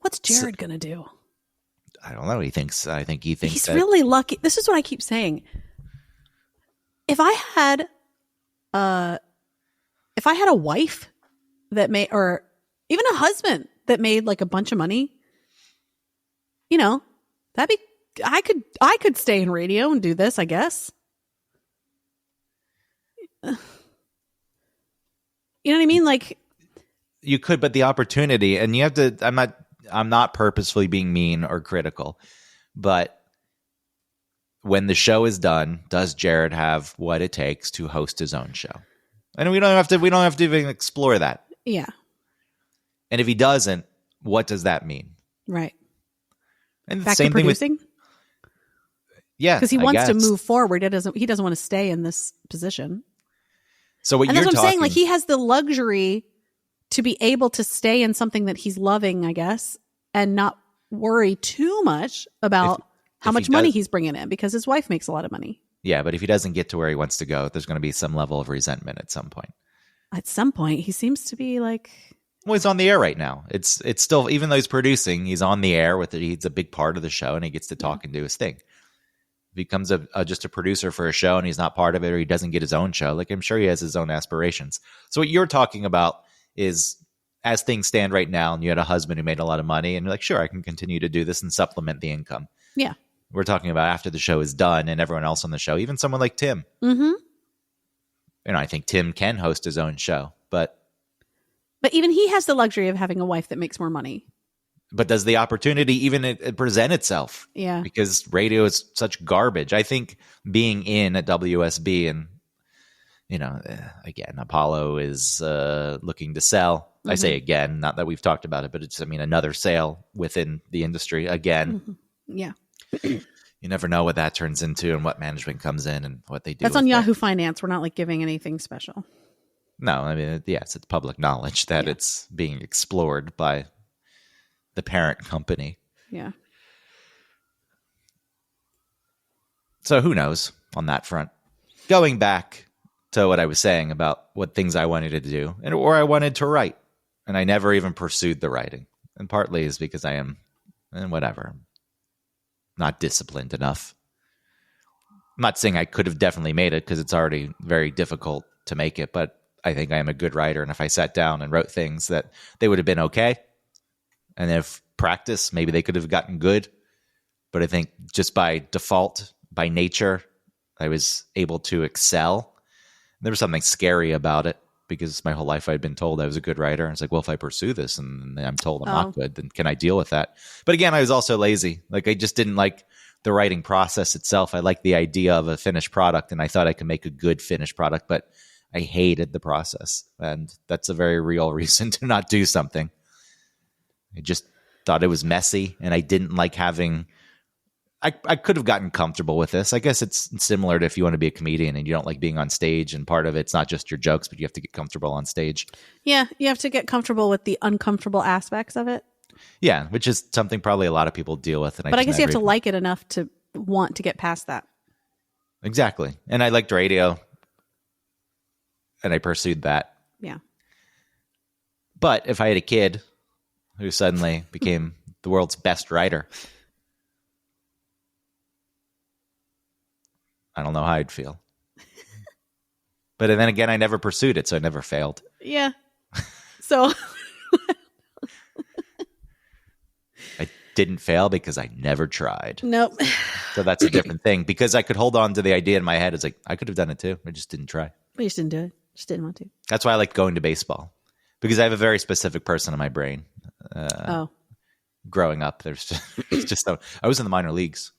What's Jared going to do? I don't know. I think he thinks He's that really lucky. This is what I keep saying. If I had a wife that made, or even a husband that made like a bunch of money, I could stay in radio and do this, I guess. You know what I mean? Like, you could, but the opportunity, and you have to, I'm not purposefully being mean or critical, but when the show is done, does Jared have what it takes to host his own show? And we don't have to even explore that. yeah, And if he doesn't, what does that mean? right. And the back same to thing with producing? yeah, Because he I wants to guess. move forward. He doesn't want to stay in this position. So what And you're that's what I'm talking, saying. Like, he has the luxury to be able to stay in something that he's loving, I guess, and not worry too much about how if he much money does- he's bringing in, because his wife makes a lot of money. yeah, but if he doesn't get to where he wants to go, there's going to be some level of resentment at some point. At some point, he seems to be like, Well, he's on the air right now. It's still, even though he's producing, he's on the air with it. He's a big part of the show, and he gets to talk and do his thing. If he becomes just a producer for a show and he's not part of it, or he doesn't get his own show, like, I'm sure he has his own aspirations. So what you're talking about is, as things stand right now, and you had a husband who made a lot of money, and you're like, sure, I can continue to do this and supplement the income. yeah. We're talking about after the show is done and everyone else on the show, even someone like Tim. Mm-hmm. I think Tim can host his own show, but even he has the luxury of having a wife that makes more money. does the opportunity even present itself? Yeah. Because radio is such garbage. I think being in at WSB and, again, Apollo is looking to sell. I say again, not that we've talked about it, but it's, another sale within the industry again. Mm-hmm. Yeah. You never know what that turns into and what management comes in and what they do. That's on with it. Yahoo Finance. We're not like giving anything special. No, yes, it's public knowledge that it's being explored by the parent company. Yeah. So who knows on that front? Going back to what I was saying about what things I wanted to do or I wanted to write, and I never even pursued the writing. And partly is because I am, not disciplined enough. I'm not saying I could have definitely made it because it's already very difficult to make it, but I think I am a good writer. And if I sat down and wrote things, that they would have been okay. And if practice, maybe they could have gotten good. But I think just by default, by nature, I was able to excel. There was something scary about it because my whole life I'd been told I was a good writer. It's like, well, if I pursue this and I'm told I'm not good, then can I deal with that? But again, I was also lazy. Like, I just didn't like the writing process itself. I liked the idea of a finished product, and I thought I could make a good finished product, but I hated the process. And that's a very real reason to not do something. I just thought it was messy, and I didn't like having... I could have gotten comfortable with this. I guess it's similar to if you want to be a comedian and you don't like being on stage, and part of it's not just your jokes, but you have to get comfortable on stage. Yeah. You have to get comfortable with the uncomfortable aspects of it. Yeah, which is something probably a lot of people deal with. And But I guess you have to like it enough to want to get past that. Exactly. And I liked radio, and I pursued that. Yeah. But if I had a kid who suddenly became the world's best writer, I don't know how I'd feel. But then again, I never pursued it, so I never failed. Yeah. So I didn't fail because I never tried. nope. So that's a different thing. Because I could hold on to the idea in my head. It's like, I could have done it too. I just didn't try. We just didn't do it. Just didn't want to. That's why I like going to baseball. Because I have a very specific person in my brain. Growing up, it's just so, I was in the minor leagues,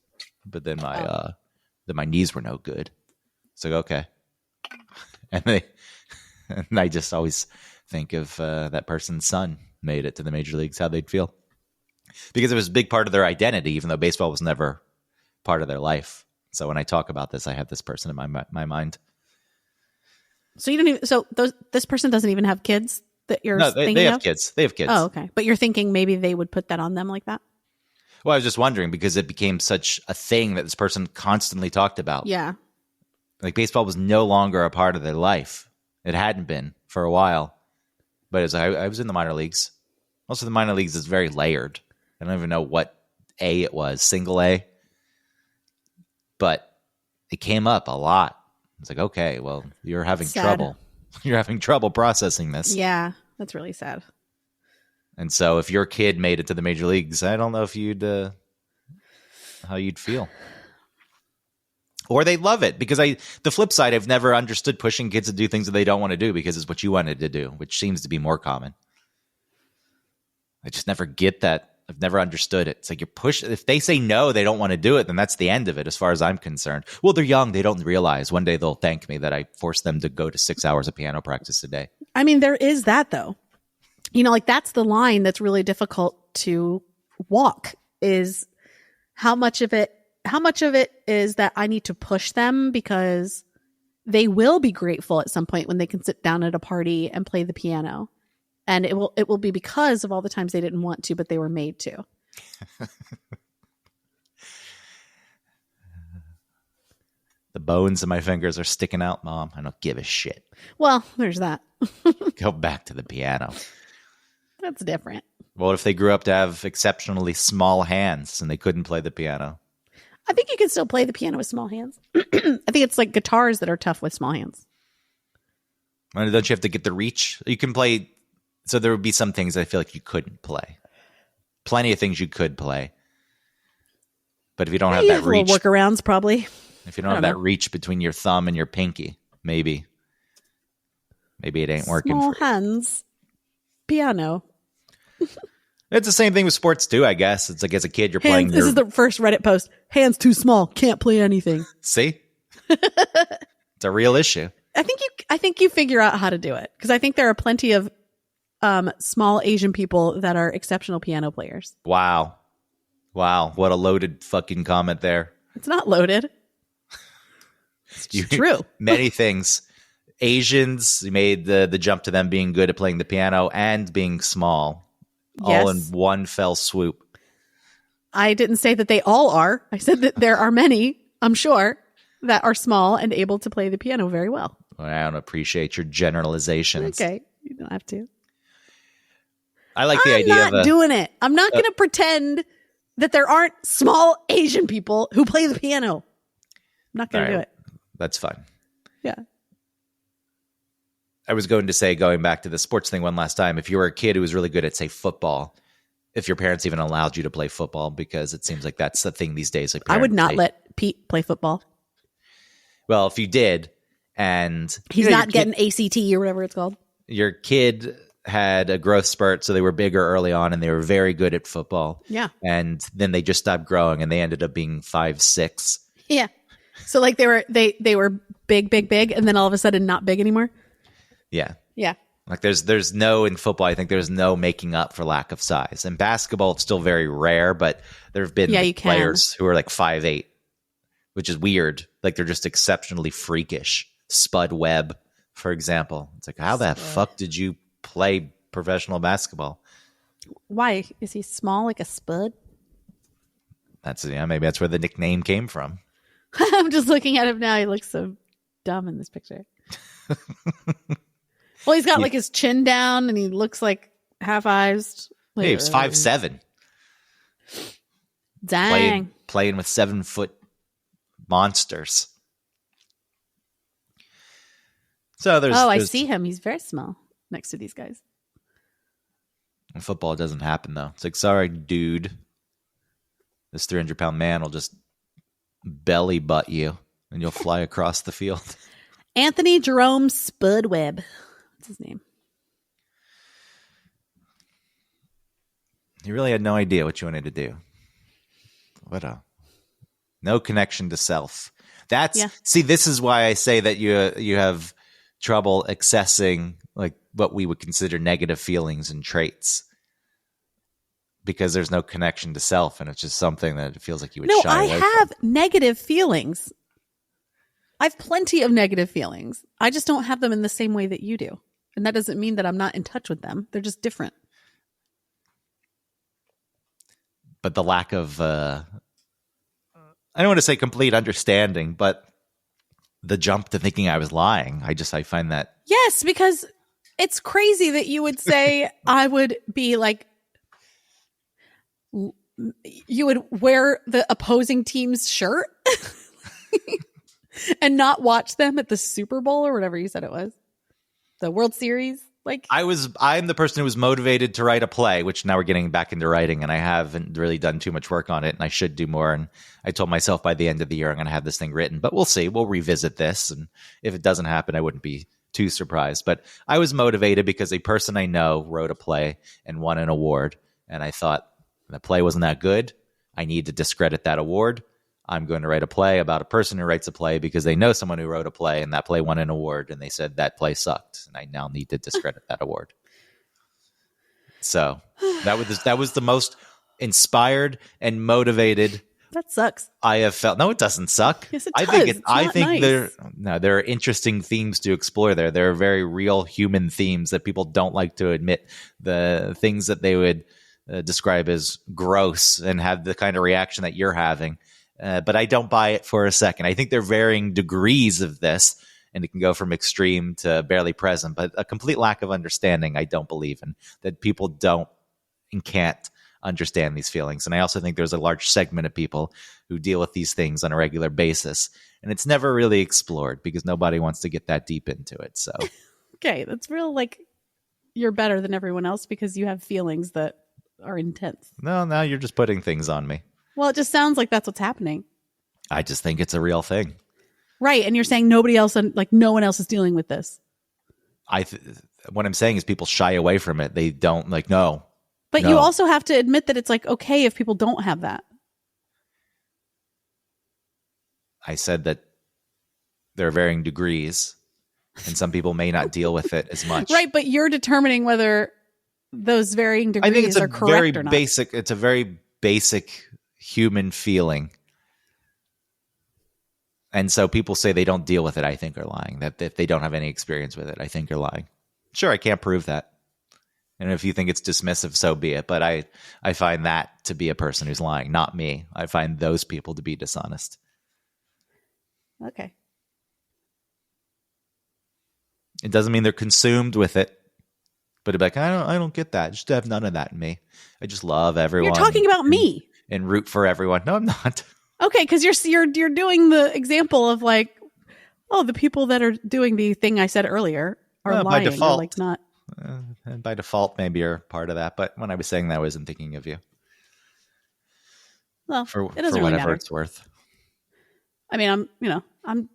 but then my knees were no good. So okay, and I just always think of that person's son made it to the major leagues, how they'd feel, because it was a big part of their identity, even though baseball was never part of their life. So when I talk about this, I have this person in my mind. So you don't even. So this person doesn't even have kids that you're thinking they have of? kids. They have kids. Oh, okay. But you're thinking maybe they would put that on them like that? Well, I was just wondering because it became such a thing that this person constantly talked about. Yeah. Like baseball was no longer a part of their life. It hadn't been for a while. But I was in the minor leagues. Also, the minor leagues is very layered. I don't even know what A it was, single A. But it came up a lot. It's like, okay, well, you're having trouble. You're having trouble processing this. Yeah, that's really sad. And so if your kid made it to the major leagues, I don't know if how you'd feel. Or they love it because the flip side, I've never understood pushing kids to do things that they don't want to do because it's what you wanted to do, which seems to be more common. I just never get that. I've never understood it. It's like if they say no, they don't want to do it, then that's the end of it as far as I'm concerned. Well, they're young. They don't realize one day they'll thank me that I forced them to go to 6 hours of piano practice a day. I mean, there is that though. Like that's the line that's really difficult to walk is how much of it is that I need to push them because they will be grateful at some point when they can sit down at a party and play the piano. And it will be because of all the times they didn't want to, but they were made to. The bones of my fingers are sticking out, Mom. I don't give a shit. Well, there's that. Go back to the piano. That's different. What if they grew up to have exceptionally small hands and they couldn't play the piano? I think you can still play the piano with small hands. I think it's like guitars that are tough with small hands. Don't you have to get the reach? You can play. So there would be some things I feel like you couldn't play. Plenty of things you could play. But if you don't have You that have little reach, workarounds probably. if you don't have that reach between your thumb and your pinky, maybe it ain't working. Small For you. hands, piano. It's the same thing with sports too, I guess. It's like as a kid, you're playing. This is the first Reddit post. Hands too small, can't play anything. See, it's a real issue. I think you figure out how to do it because I think there are plenty of small Asian people that are exceptional piano players. Wow, what a loaded fucking comment there. It's not loaded. It's true. Many things. Asians made the jump to them being good at playing the piano and being small, all in one fell swoop. I didn't say that they all are. I said that there are many, I'm sure, that are small and able to play the piano very well. Well, I don't appreciate your generalizations. Okay, you don't have to. I like the idea I'm not doing it. I'm not going to pretend that there aren't small Asian people who play the piano. I'm not going to do it. That's fine. Yeah. I was going to say, going back to the sports thing one last time, if you were a kid who was really good at, say, football, if your parents even allowed you to play football, because it seems like that's the thing these days. Like I would not let Pete play football. Well, if you did, and he's not getting ACT or whatever it's called. Your kid had a growth spurt, so they were bigger early on, and they were very good at football. Yeah, and then they just stopped growing, and they ended up being 5'6". Yeah, so like they were big, and then all of a sudden not big anymore. Yeah. Yeah. Like there's no, in football, I think there's no making up for lack of size. In basketball, it's still very rare, but there have been players who are like 5'8", which is weird. Like they're just exceptionally freakish. Spud Webb, for example. It's like, how the fuck did you play professional basketball? Why? Is he small like a spud? Maybe that's where the nickname came from. I'm just looking at him now. He looks so dumb in this picture. Well, he's got like his chin down and he looks like half-eyes. Hey, he was 5'7". Dang. Playing with 7-foot monsters. So there's. I see him. He's very small next to these guys. In football, it doesn't happen though. It's like, sorry, dude. This 300-pound man will just belly butt you and you'll fly across the field. Anthony Jerome Spud Webb. What's his name? You really had no idea what you wanted to do. No connection to self. See, this is why I say that you have trouble accessing like what we would consider negative feelings and traits. Because there's no connection to self, and it's just something that it feels like you would shy away from. I have negative feelings. I have plenty of negative feelings. I just don't have them in the same way that you do. And that doesn't mean that I'm not in touch with them. They're just different. But the lack of, I don't want to say complete understanding, but the jump to thinking I was lying, I find that. Yes, because it's crazy that you would say I would be like, you would wear the opposing team's shirt and not watch them at the Super Bowl or whatever you said it was. The World Series. Like I'm the person who was motivated to write a play, which now we're getting back into writing, and I haven't really done too much work on it, and I should do more. And I told myself by the end of the year I'm going to have this thing written, but we'll see. We'll revisit this, and if it doesn't happen, I wouldn't be too surprised. But I was motivated because a person I know wrote a play and won an award, and I thought the play wasn't that good. I need to discredit that award. I'm going to write a play about a person who writes a play because they know someone who wrote a play and that play won an award and they said that play sucked. And I now need to discredit that award. So that was the most inspired and motivated That sucks. I have felt. No, it doesn't suck. Yes, it I does. think It's I not think nice. there are interesting themes to explore there. There are very real human themes that people don't like to admit. The things that they would describe as gross and have the kind of reaction that you're having. But I don't buy it for a second. I think there are varying degrees of this, and it can go from extreme to barely present. But a complete lack of understanding, I don't believe in. That people don't and can't understand these feelings. And I also think there's a large segment of people who deal with these things on a regular basis. And it's never really explored because nobody wants to get that deep into it. So, Okay, that's real like you're better than everyone else because you have feelings that are intense. no, now you're just putting things on me. Well, it just sounds like that's what's happening. I just think it's a real thing. Right, and you're saying nobody else like no one else is dealing with this. What I'm saying is people shy away from it. They don't like, no. But No. you also have to admit that it's like okay if people don't have that. I said that there are varying degrees and some people may not deal with it as much. Right, but you're determining whether those varying I think degrees it's are a correct very or not. basic, it's a very basic human feeling. And so people say they don't deal with it, I think are lying. That if they don't have any experience with it, I think are lying. Sure, I can't prove that. And if you think it's dismissive, so be it. But I find that to be a person who's lying, not me. I find those people to be dishonest. Okay. It doesn't mean they're consumed with it. But it'd be like, I don't get that. Just have none of that in me. I just love everyone. You're talking about me. And root for everyone. No, I'm not. Okay, because you're doing the example of like, oh, the people that are doing the thing I said earlier are Well, by lying. Or default. like not. And by default, maybe you're part of that. But when I was saying that, I wasn't thinking of you. Well, For it doesn't really whatever matter. it's worth. I mean, I'm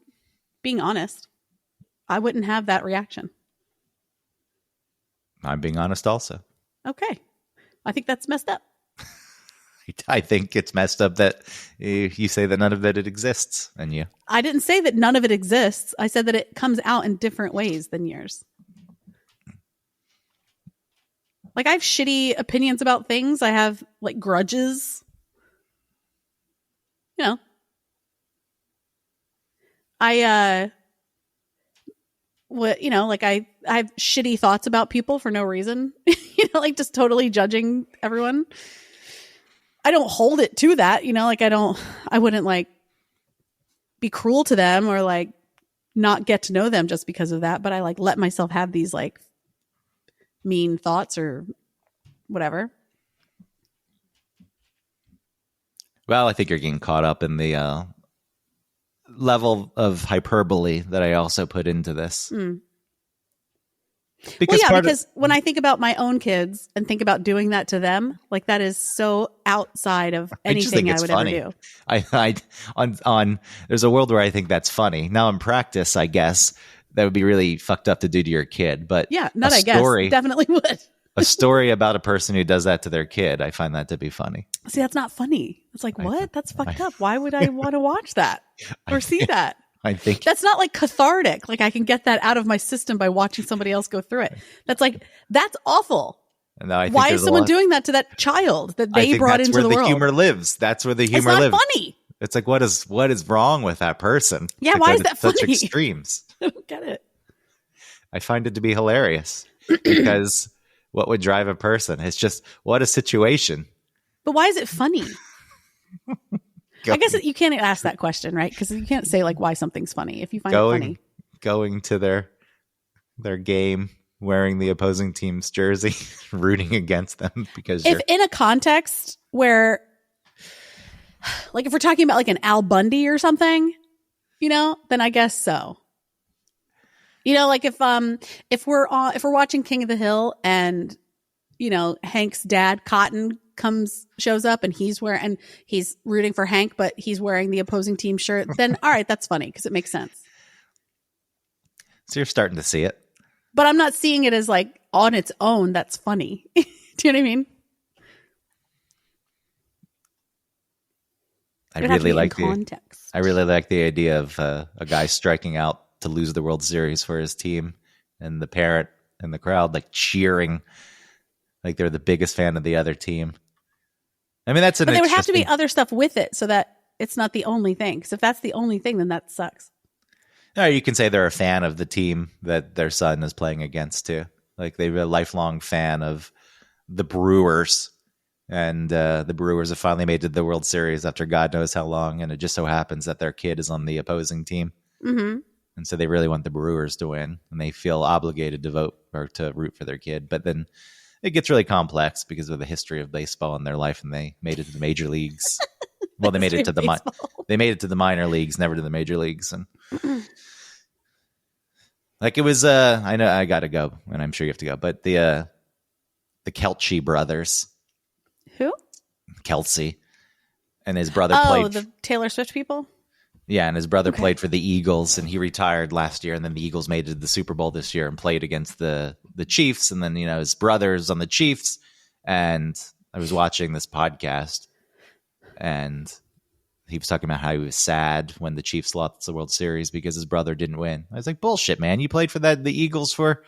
being honest. I wouldn't have that reaction. I'm being honest also. Okay, I think that's messed up. I think it's messed up that you say that none of it exists and you. I didn't say that none of it exists. I said that it comes out in different ways than yours. Like I have shitty opinions about things. I have like grudges. You know. Like I have shitty thoughts about people for no reason. Like just totally judging everyone. I don't hold it to that, like I wouldn't like be cruel to them or like not get to know them just because of that. But I like let myself have these like mean thoughts or whatever. Well, I think you're getting caught up in the level of hyperbole that I also put into this. Because when I think about my own kids and think about doing that to them, like that is so outside of anything I would funny. ever do. There's a world where I think that's funny. Now in practice, I guess that would be really fucked up to do to your kid. But Yeah, definitely would. a story about a person who does that to their kid, I find that to be funny. See, that's not funny. It's like, what? That's fucked up. Why would I want to watch that or see that? I think That's not like cathartic. Like I can get that out of my system by watching somebody else go through it. That's awful. no, I think Why there's is a someone lot- doing that to that child that I they think brought that's into where the the world? humor lives. That's where the It's humor not lives. funny. It's like what is wrong with that person? Yeah, to why go is to that such funny? extremes? I don't get it. I find it to be hilarious because what would drive a person? It's just what a situation. But why is it funny? I guess you can't ask that question, right? Because you can't say like why something's funny if you find it funny. Going to their game, wearing the opposing team's jersey, rooting against them because If in a context where, like, if we're talking about like an Al Bundy or something, then I guess so. Like if we're watching King of the Hill and Hank's dad Cotton shows up and he's rooting for Hank, but he's wearing the opposing team shirt, then all right, that's funny because it makes sense. so you're starting to see it. But I'm not seeing it as like on its own. That's funny. Do you know what I mean? I It'd have to really be like in context. I really like the idea of a guy striking out to lose the World Series for his team, and the parent and the crowd like cheering, like they're the biggest fan of the other team. I mean, that's an But there would have to be interesting- other stuff with it so that it's not the only thing. Because if that's the only thing, then that sucks. Or you can say they're a fan of the team that their son is playing against too. Like they're a lifelong fan of the Brewers, and the Brewers have finally made it to the World Series after God knows how long. And it just so happens that their kid is on the opposing team, Mm-hmm. and so they really want the Brewers to win, and they feel obligated to vote or to root for their kid. But then it gets really complex because of the history of baseball in their life, and they made it to the major leagues. Well, they made it to the they made it to the minor leagues, never to the major leagues, and. Like it was, I know I got to go, and I'm sure you have to go. But the Kelce brothers, Who? Kelsey, and his brother Oh, played. the Taylor Swift people? Yeah, and his brother Okay. played for the Eagles, and he retired last year. And then the Eagles made it to the Super Bowl this year and played against the Chiefs. And then his brother's on the Chiefs. And I was watching this podcast, and he was talking about how he was sad when the Chiefs lost the World Series because his brother didn't win. I was like, bullshit, man. You played for the Eagles for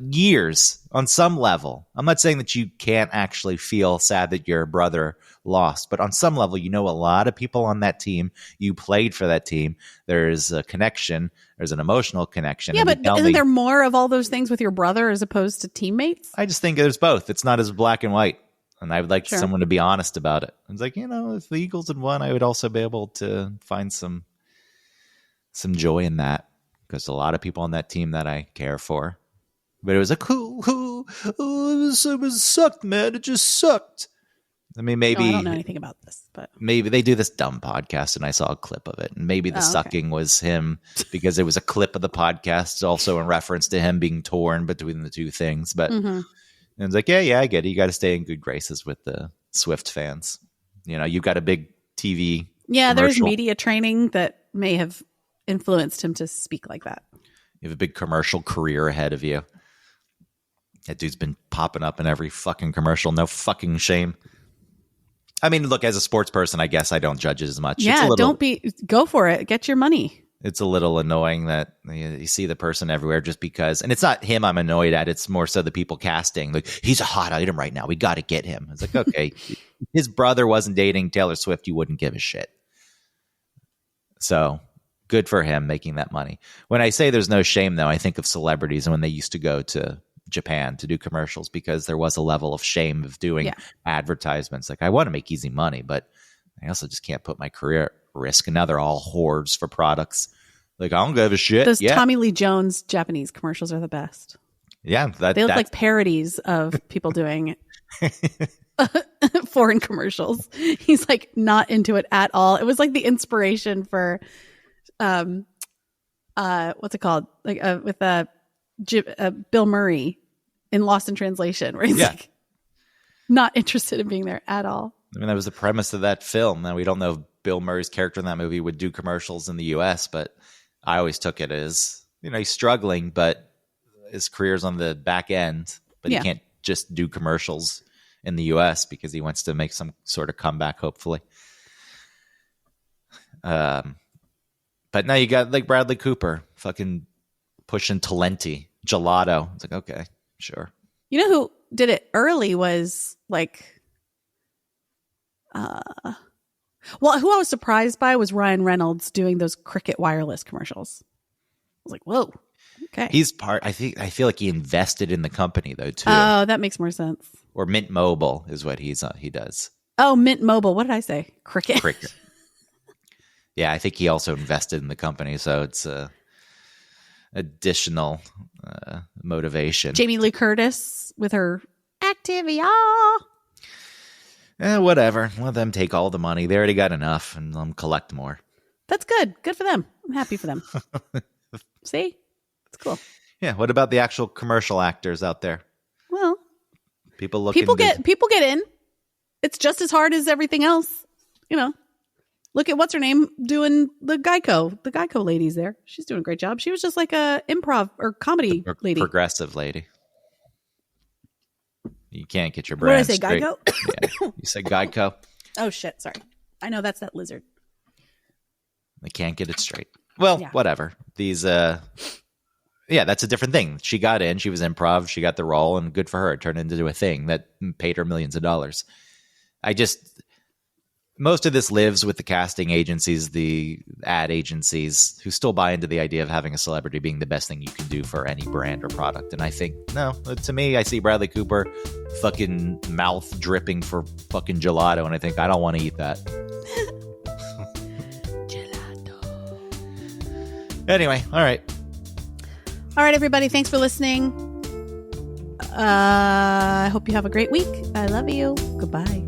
years on some level. I'm not saying that you can't actually feel sad that your brother lost, but on some level, a lot of people on that team. You played for that team. There's a connection. There's an emotional connection. Yeah, And you but tell isn't me- there more of all those things with your brother as opposed to teammates? I just think there's both. It's not as black and white. And I would like Sure. someone to be honest about it. It's like, if the Eagles had won, I would also be able to find some joy in that, because a lot of people on that team that I care for. But it was like, it was sucked, man. It just sucked. I mean, maybe No, I don't know anything about this, but maybe they do this dumb podcast, and I saw a clip of it, and maybe the Oh, okay. sucking was him because it was a clip of the podcast, also in reference to him being torn between the two things. But Mhm. and it's like, yeah, I get it. You got to stay in good graces with the Swift fans. You've got a big TV. yeah, there's commercial. media training that may have influenced him to speak like that. You have a big commercial career ahead of you. That dude's been popping up in every fucking commercial. No fucking shame. I mean, look, as a sports person, I guess I don't judge it as much. Yeah, go for it. Get your money. It's a little annoying that you see the person everywhere just because, and it's not him I'm annoyed at. It's more so the people casting. Like, he's a hot item right now. We got to get him. It's like, okay, his brother wasn't dating Taylor Swift. You wouldn't give a shit. So good for him making that money. When I say there's no shame, though, I think of celebrities and when they used to go to Japan to do commercials, because there was a level of shame of doing advertisements. Like, I want to make easy money, but I also just can't put my career at risk. And now they're all whores for products. Like, I don't give a shit. Those Yeah. Tommy Lee Jones Japanese commercials are the best. Yeah. They look that's- like parodies of people doing foreign commercials. He's like not into it at all. It was like the inspiration for what's it called? Like with Bill Murray in Lost in Translation, where he's Yeah. like not interested in being there at all. I mean, that was the premise of that film. Now, we don't know if Bill Murray's character in that movie would do commercials in the U.S., but I always took it as, he's struggling, but his career's on the back end, but Yeah. he can't just do commercials in the U.S. because he wants to make some sort of comeback, hopefully. But now you got like Bradley Cooper fucking pushing Talenti, Gelato. It's like, okay, sure. You know who did it early was like, well, who I was surprised by was Ryan Reynolds doing those Cricket wireless commercials. I was like, whoa, okay. He's I feel like he invested in the company though too. Oh, that makes more sense. Or Mint Mobile is what he does. Oh, Mint Mobile. What did I say? Cricket. Cricket. Yeah, I think he also invested in the company, so it's additional motivation. Jamie Lee Curtis with her Activia. Whatever. Let them take all the money. They already got enough, and let them collect more. That's good. Good for them. I'm happy for them. See? It's cool. Yeah. What about the actual commercial actors out there? Well, People looking. people get in. It's just as hard as everything else. Look at what's her name doing the Geico lady's there. She's doing a great job. She was just like a improv or comedy lady. Progressive lady. You can't get your What did I brand say? straight. Geico? Yeah. You said Geico. Oh shit! Sorry. I know that's that lizard. They can't get it straight. Well, Yeah. whatever. These, that's a different thing. She got in, she was improv, she got the role, and good for her. It turned into a thing that paid her millions of dollars. most of this lives with the casting agencies, the ad agencies, who still buy into the idea of having a celebrity being the best thing you can do for any brand or product. And I think, no, to me, I see Bradley Cooper fucking mouth dripping for fucking gelato, and I think, I don't want to eat that. Gelato. Anyway, all right. All right, everybody. Thanks for listening. I hope you have a great week. I love you. Goodbye.